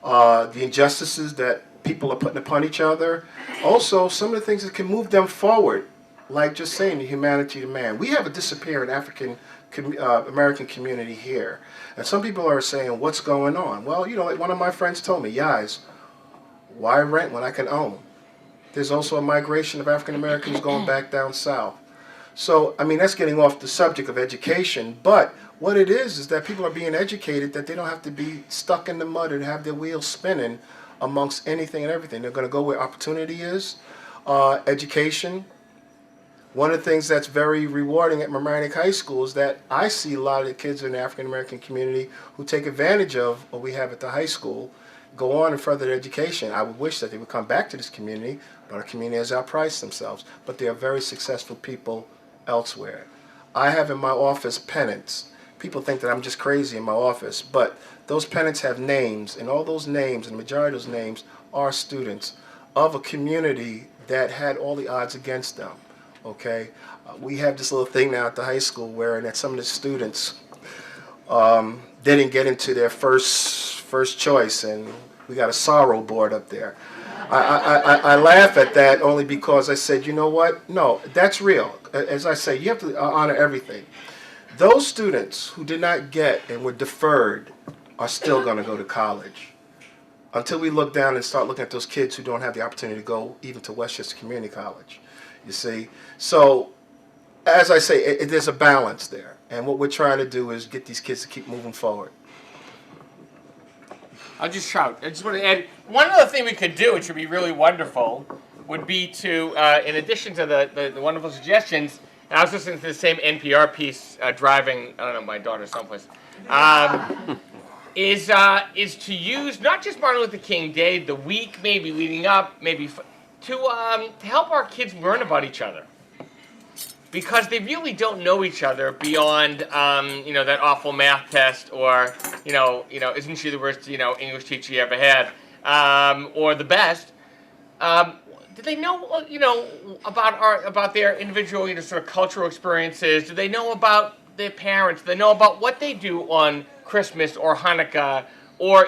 the injustices that people are putting upon each other, also some of the things that can move them forward, like just saying the humanity of man. We have a disappearing African American community here. And some people are saying, what's going on? Well, you know, like one of my friends told me, guys, why rent when I can own? There's also a migration of African Americans going back down south. So, I mean, that's getting off the subject of education, but what it is that people are being educated that they don't have to be stuck in the mud and have their wheels spinning amongst anything and everything. They're going to go where opportunity is, education. One of the things that's very rewarding at Mamaroneck High School is that I see a lot of the kids in the African American community who take advantage of what we have at the high school, go on and further their education. I would wish that they would come back to this community, but our community has outpriced themselves. But they are very successful people elsewhere. I have in my office pennants. People think that I'm just crazy in my office, but those pennants have names, and all those names, and the majority of those names are students of a community that had all the odds against them. Okay, we have this little thing now at the high school where that some of the students didn't get into their first choice, and we got a sorrow board up there. I laugh at that only because I said, you know what? No, that's real. As I say, you have to honor everything. Those students who did not get and were deferred are still going to go to college. Until we look down and start looking at those kids who don't have the opportunity to go even to Westchester Community College. You see? So, as I say, there's a balance there. And what we're trying to do is get these kids to keep moving forward. I'll just shout. I just want to add one other thing we could do, which would be really wonderful, would be to, in addition to the wonderful suggestions, and I was listening to the same NPR piece driving, I don't know, my daughter someplace, is to use not just Martin Luther King Day, the week maybe leading up, maybe to help our kids learn about each other. Because they really don't know each other beyond, you know, that awful math test, or, you know, isn't she the worst, English teacher you ever had, or the best. Do they know, about their individual, sort of cultural experiences? Do they know about their parents? Do they know about what they do on Christmas or Hanukkah, or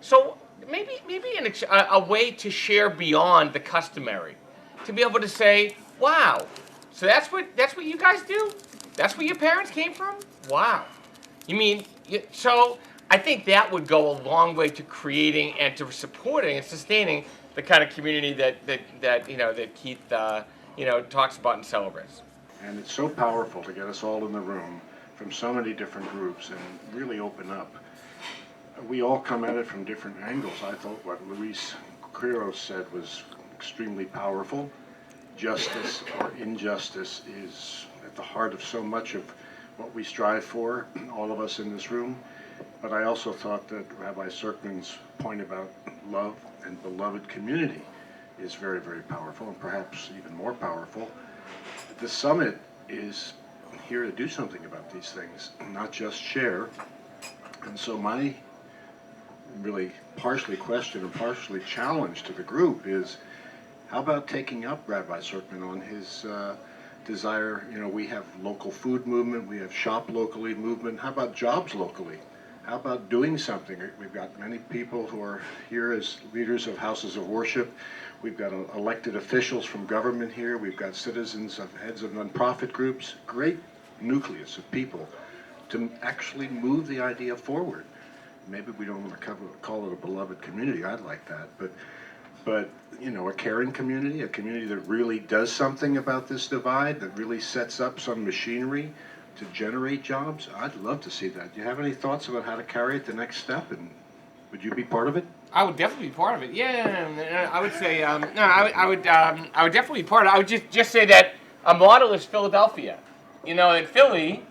so maybe a way to share beyond the customary, to be able to say, wow. So that's what you guys do? That's where your parents came from? Wow. So I think that would go a long way to creating and to supporting and sustaining the kind of community that Keith talks about and celebrates. And it's so powerful to get us all in the room from so many different groups and really open up. We all come at it from different angles. I thought what Luis Quiros said was extremely powerful. Justice or injustice is at the heart of so much of what we strive for, all of us in this room. But I also thought that Rabbi Serkman's point about love and beloved community is very, very powerful, and perhaps even more powerful. The summit is here to do something about these things, not just share. And so my really partially question and partially challenge to the group is, how about taking up Rabbi Serkman on his desire? We have local food movement, we have shop locally movement. How about jobs locally? How about doing something? We've got many people who are here as leaders of houses of worship. We've got elected officials from government here. We've got citizens, heads of nonprofit groups. Great nucleus of people to actually move the idea forward. Maybe we don't want to call it a beloved community. I'd like that, but you know, a caring community, a community that really does something about this divide, that really sets up some machinery to generate jobs. I'd love to see that. Do you have any thoughts about how to carry it the next step, and would you be part of it? I would definitely be part of it. Yeah, I would say no. I would definitely be part of it. I would just say that a model is Philadelphia. You know, in Philly,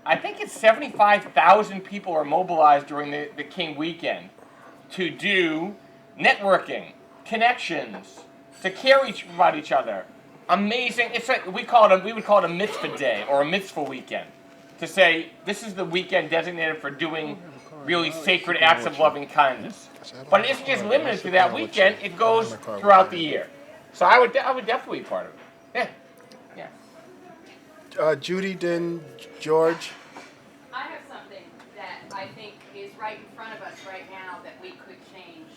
I think it's 75,000 people are mobilized during the King weekend to do networking, connections, to care about each other. Amazing. It's like we would call it a mitzvah day or a mitzvah weekend, to say this is the weekend designated for doing really sacred acts of loving kindness. But it isn't just limited to that weekend; it goes throughout the year. So I would definitely be part of it. Yeah. Judy, then George. I have something that I think is right in front of us right now that we could change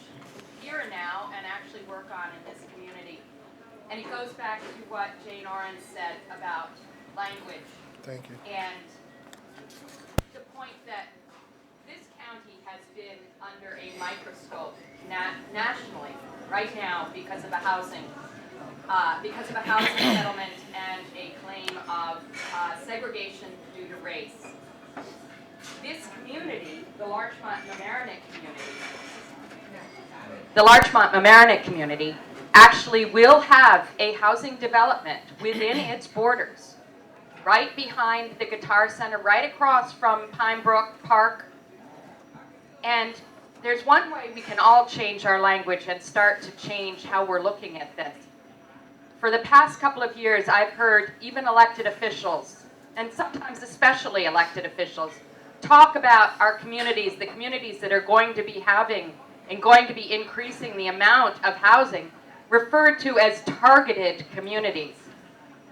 here and now and actually work on in this community. And it goes back to what Jane Oren said about language. Thank you. And the point that this county has been under a microscope nationally right now because of a housing settlement and a claim of segregation due to race. This community, the Larchmont Mamaroneck community, actually will have a housing development within its borders, right behind the Guitar Center, right across from Pine Brook Park. And there's one way we can all change our language and start to change how we're looking at this. For the past couple of years, I've heard even elected officials, and sometimes especially elected officials, talk about our communities, the communities that are going to be having and going to be increasing the amount of housing, referred to as targeted communities.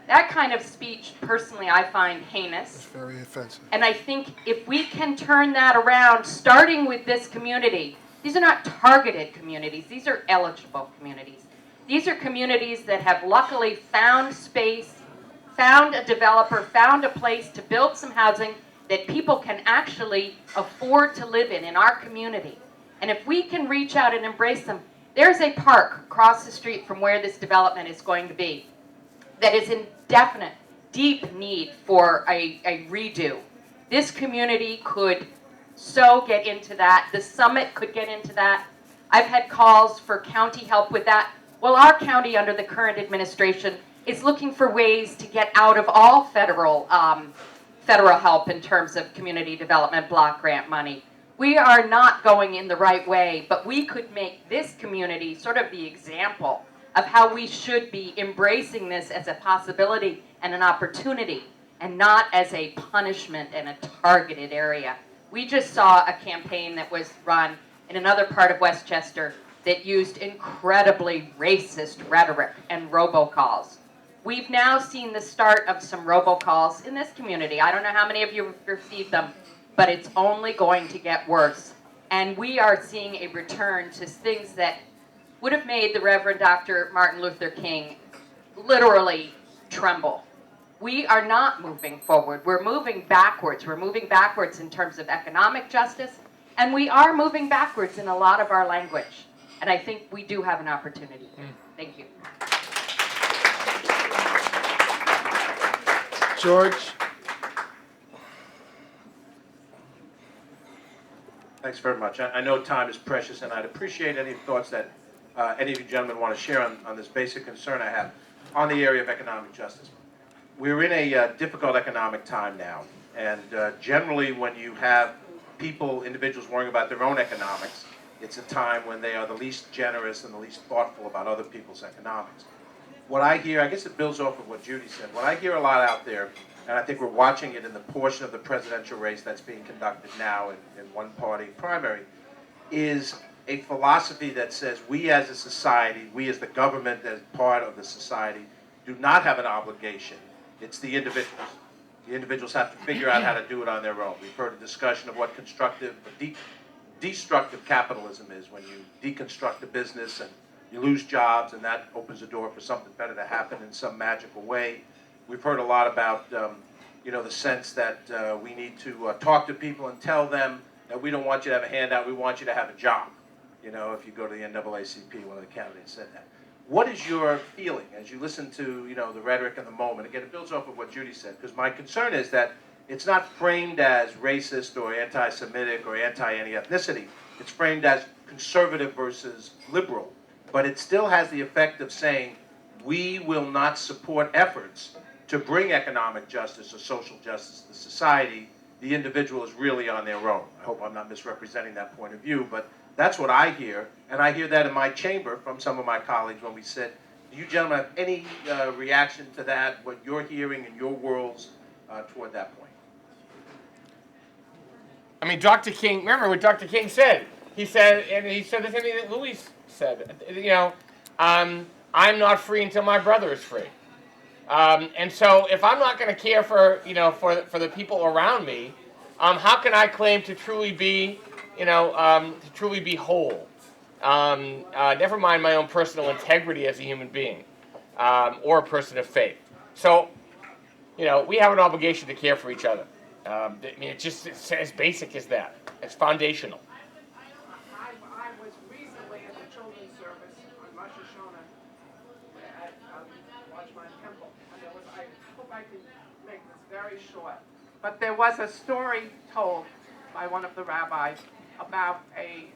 That kind of speech, personally, I find heinous. It's very offensive. And I think if we can turn that around, starting with this community, these are not targeted communities, these are eligible communities. These are communities that have luckily found space, found a developer, found a place to build some housing that people can actually afford to live in our community. And if we can reach out and embrace them, there's a park across the street from where this development is going to be that is in definite, deep need for a redo. This community could so get into that. The summit could get into that. I've had calls for county help with that. Well, our county under the current administration is looking for ways to get out of all federal help in terms of community development block grant money. We are not going in the right way, but we could make this community sort of the example of how we should be embracing this as a possibility and an opportunity, and not as a punishment and a targeted area. We just saw a campaign that was run in another part of Westchester that used incredibly racist rhetoric and robocalls. We've now seen the start of some robocalls in this community. I don't know how many of you have received them, but it's only going to get worse. And we are seeing a return to things that would have made the Reverend Dr. Martin Luther King literally tremble. We are not moving forward. We're moving backwards. We're moving backwards in terms of economic justice, and we are moving backwards in a lot of our language. And I think we do have an opportunity here. Thank you. George? Thanks very much. I know time is precious, and I'd appreciate any thoughts that any of you gentlemen want to share on this basic concern I have on the area of economic justice. We're in a difficult economic time now, and generally when you have individuals worrying about their own economics, it's a time when they are the least generous and the least thoughtful about other people's economics. What I hear, I guess it builds off of what Judy said, what I hear a lot out there, and I think we're watching it in the portion of the presidential race that's being conducted now in one party primary, is a philosophy that says we as a society, we as the government as part of the society, do not have an obligation. It's the individuals. The individuals have to figure out how to do it on their own. We've heard a discussion of what constructive, destructive capitalism is, when you deconstruct a business and you lose jobs, and that opens the door for something better to happen in some magical way. We've heard a lot about the sense that we need to talk to people and tell them that we don't want you to have a handout, we want you to have a job. If you go to the NAACP, one of the candidates said that. What is your feeling as you listen to, the rhetoric in the moment? Again, it builds off of what Judy said, because my concern is that it's not framed as racist or anti-Semitic or anti-any ethnicity. It's framed as conservative versus liberal. But it still has the effect of saying, we will not support efforts to bring economic justice or social justice to society. The individual is really on their own. I hope I'm not misrepresenting that point of view, but that's what I hear, and I hear that in my chamber from some of my colleagues when we sit. Do you gentlemen have any reaction to that, what you're hearing in your worlds toward that point? I mean, Dr. King, remember what Dr. King said? He said the same thing that Louis said. I'm not free until my brother is free. And so if I'm not going to care for the people around me, how can I claim to truly be whole? Never mind my own personal integrity as a human being, or a person of faith. So, we have an obligation to care for each other. It's as basic as that. It's foundational. I was recently at the children's service on Rosh Hashanah at Larchmont Temple, and I hope I can make this very short, but there was a story told by one of the rabbis about a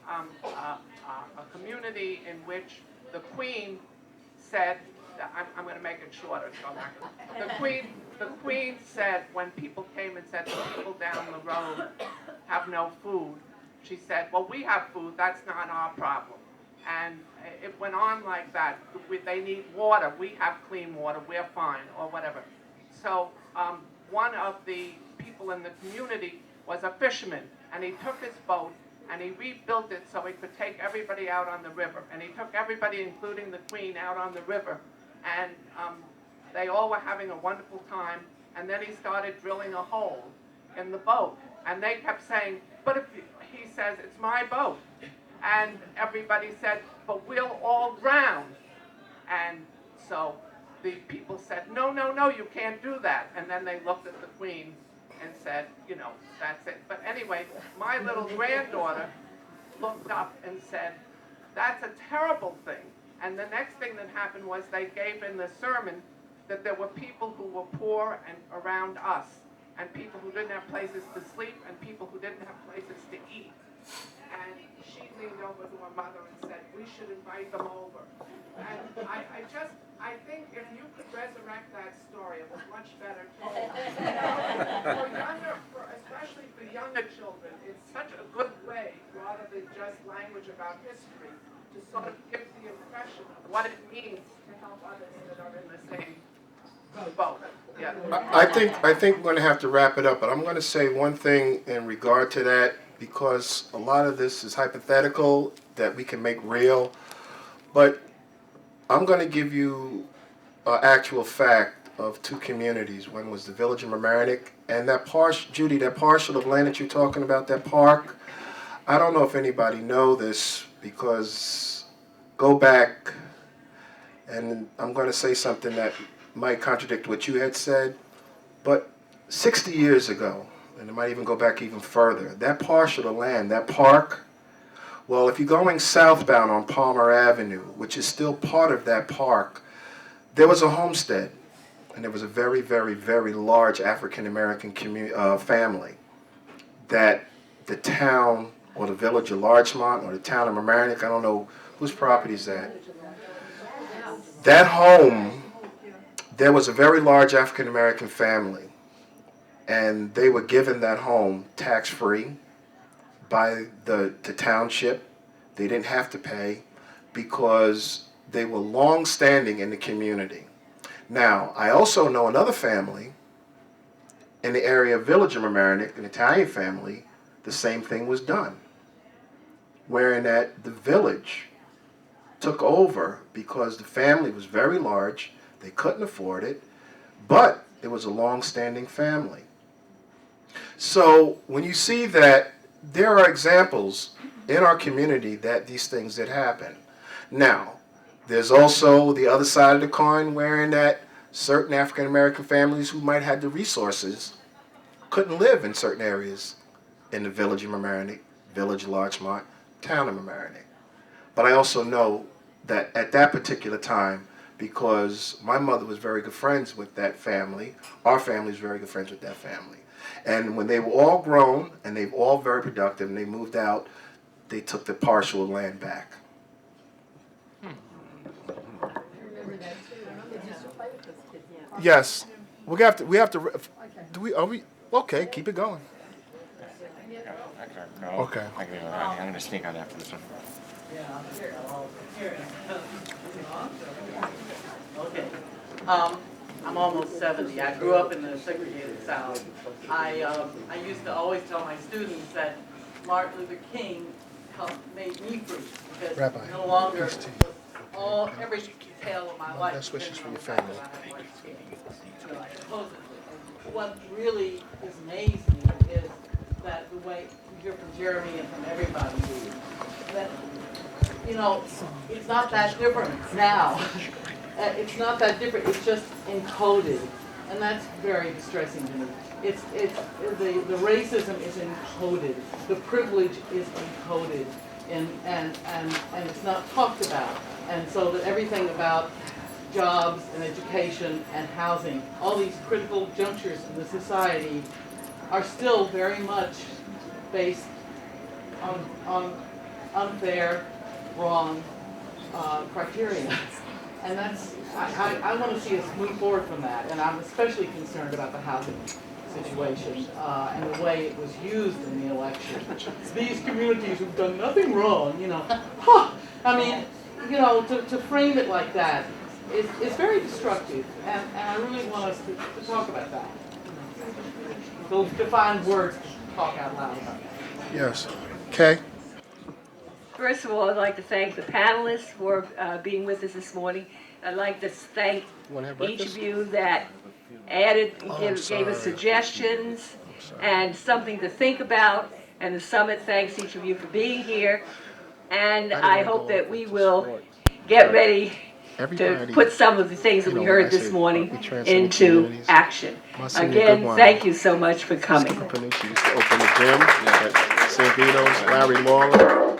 community in which the queen said, I'm going to make it shorter, so I'm not going to. The queen said, when people came and said, the people down the road have no food, she said, well, we have food, that's not our problem. And it went on like that. They need water, we have clean water, we're fine, or whatever. So one of the people in the community was a fisherman, and he took his boat and he rebuilt it so he could take everybody out on the river. And he took everybody, including the queen, out on the river. And they all were having a wonderful time. And then he started drilling a hole in the boat. And they kept saying, but if he says, it's my boat. And everybody said, but we'll all drown. And so the people said, no, no, no, you can't do that. And then they looked at the queen and said, that's it. But anyway, my little granddaughter looked up and said, that's a terrible thing. And the next thing that happened was they gave in the sermon that there were people who were poor and around us, and people who didn't have places to sleep, and people who didn't have places to eat. And she leaned over to her mother and said, we should invite them over. And I think if you could resurrect that story, it was much better told. Especially for younger children, it's such a good way, rather than just language about history, to sort of give the impression of what it means to help others that are in the same boat. Yeah. I think we're going to have to wrap it up, but I'm going to say one thing in regard to that, because a lot of this is hypothetical that we can make real, but I'm going to give you an actual fact of two communities. One was the village of Mamaroneck, and that Judy, that parcel of land that you're talking about, that park, I don't know if anybody know this, because go back, and I'm going to say something that might contradict what you had said, but 60 years ago, and it might even go back even further, that parcel of land, that park, well, if you're going southbound on Palmer Avenue, which is still part of that park, there was a homestead, and there was a very, very, very large African-American family that the town or the village of Larchmont or the town of Mamaroneck, I don't know whose property is that. That home, there was a very large African-American family, and they were given that home tax-free by the township. They didn't have to pay because they were long-standing in the community. Now, I also know another family in the area of Village of Mamaroneck, an Italian family, the same thing was done, wherein that the village took over because the family was very large, they couldn't afford it, but it was a long-standing family. So when you see that, there are examples in our community that these things did happen. Now, there's also the other side of the coin, wherein that certain African-American families who might have the resources couldn't live in certain areas in the village of Mamaroneck, village of Larchmont, town of Mamaroneck. But I also know that at that particular time, because my mother was very good friends with that family, our family was very good friends with that family. And when they were all grown and they were all very productive and they moved out, they took the parcel of land back. Yes, we have to, are we, okay, keep it going. I gotta go. Okay. I'm gonna sneak out after this one. Okay. I'm almost 70. I grew up in the segregated South. I used to always tell my students that Martin Luther King helped made me free because Rabbi, no longer peace to you. all every detail of my life. Best wishes for your depended on family. the fact that I had white skin. Supposedly. What really amazed me is that the way you hear from Jeremy and from everybody, that it's not that different now. It's not that different. It's just encoded, and that's very distressing to me. The racism is encoded. The privilege is encoded, and it's not talked about. And so that everything about jobs and education and housing, all these critical junctures in the society, are still very much based on unfair, wrong criteria. And that's, I want to see us move forward from that. And I'm especially concerned about the housing situation and the way it was used in the election. These communities who've done nothing wrong, I mean, to frame it like that is very destructive. And I really want us to talk about that. To find words to talk out loud about that. Yes. Kay? First of all, I'd like to thank the panelists for being with us this morning. I'd like to thank each of you that added, gave us suggestions and something to think about. And the summit thanks each of you for being here. And I hope that we will get ready to put some of the things that we heard this morning into action. Again, thank you so much for coming. Panucci used to open the gym at St. Vito's, Larry Lawler.